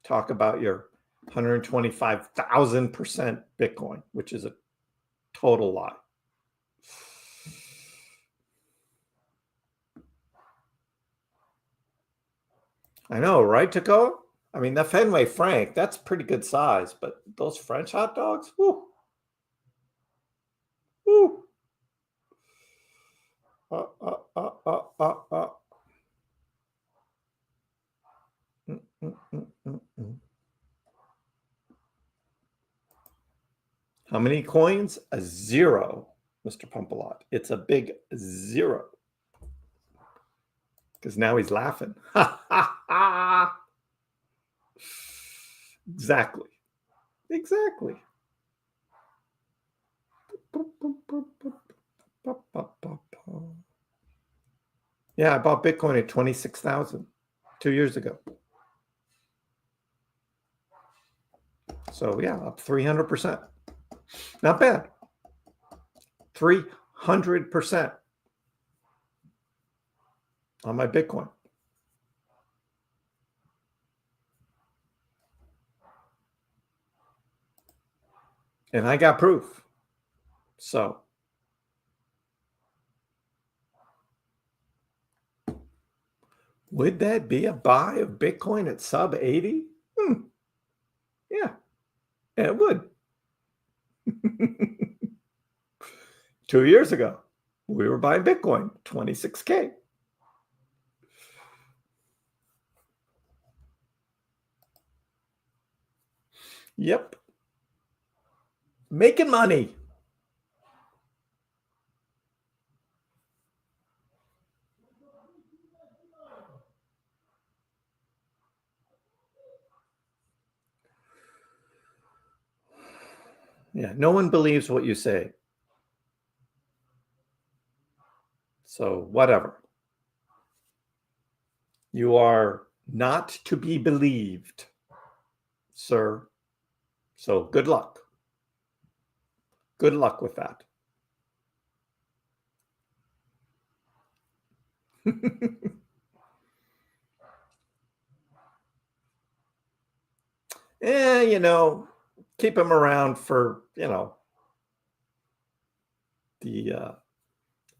S1: Talk about your 125,000% Bitcoin, which is a total lie. I know, right, Taco? I mean, the Fenway Frank, that's pretty good size, but those French hot dogs, whoo. Whoo. How many coins? A 0, Mr. Pumpalot. It's a big 0. Because now he's laughing. Exactly. Exactly. Yeah, I bought Bitcoin at 26,000 2 years ago. So yeah, up 300%. Not bad. 300% on my Bitcoin. And I got proof. So would that be a buy of Bitcoin at sub 80? Yeah, it would. 2 years ago, we were buying Bitcoin, 26K. Yep. Making money. Yeah, no one believes what you say. So whatever. You are not to be believed, sir. So good luck. Good luck with that. You know, keep him around for, you know, the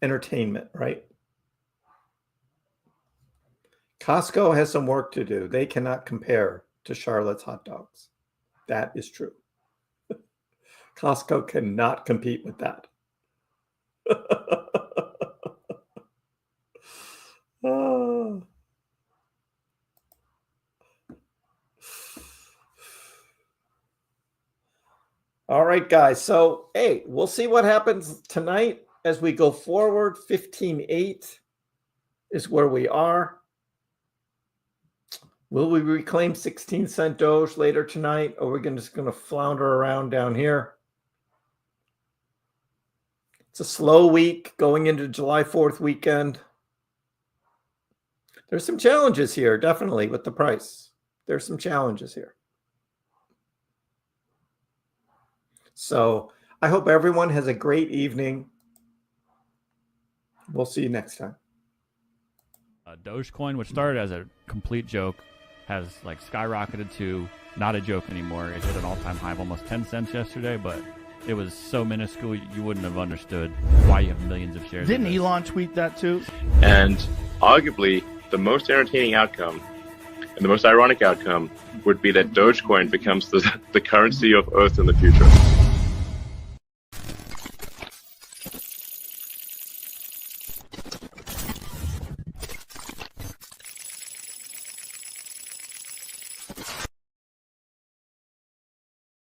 S1: entertainment, right? Costco has some work to do. They cannot compare to Charlotte's hot dogs. That is true. Costco cannot compete with that. Oh. All right, guys. So, hey, we'll see what happens tonight as we go forward. 15.8 is where we are. Will we reclaim 16-cent Doge later tonight, or are we just going to flounder around down here? It's a slow week going into July 4th weekend. There's some challenges here, definitely, with the price. There's some challenges here. So I hope everyone has a great evening. We'll see you next time.
S2: Dogecoin, which started as a complete joke, has like skyrocketed to not a joke anymore. It hit an all-time high of almost 10 cents yesterday, but it was so minuscule you wouldn't have understood why you have millions of shares.
S3: Didn't Elon tweet that too?
S4: And arguably, the most entertaining outcome and the most ironic outcome would be that Dogecoin becomes the currency of Earth in the future.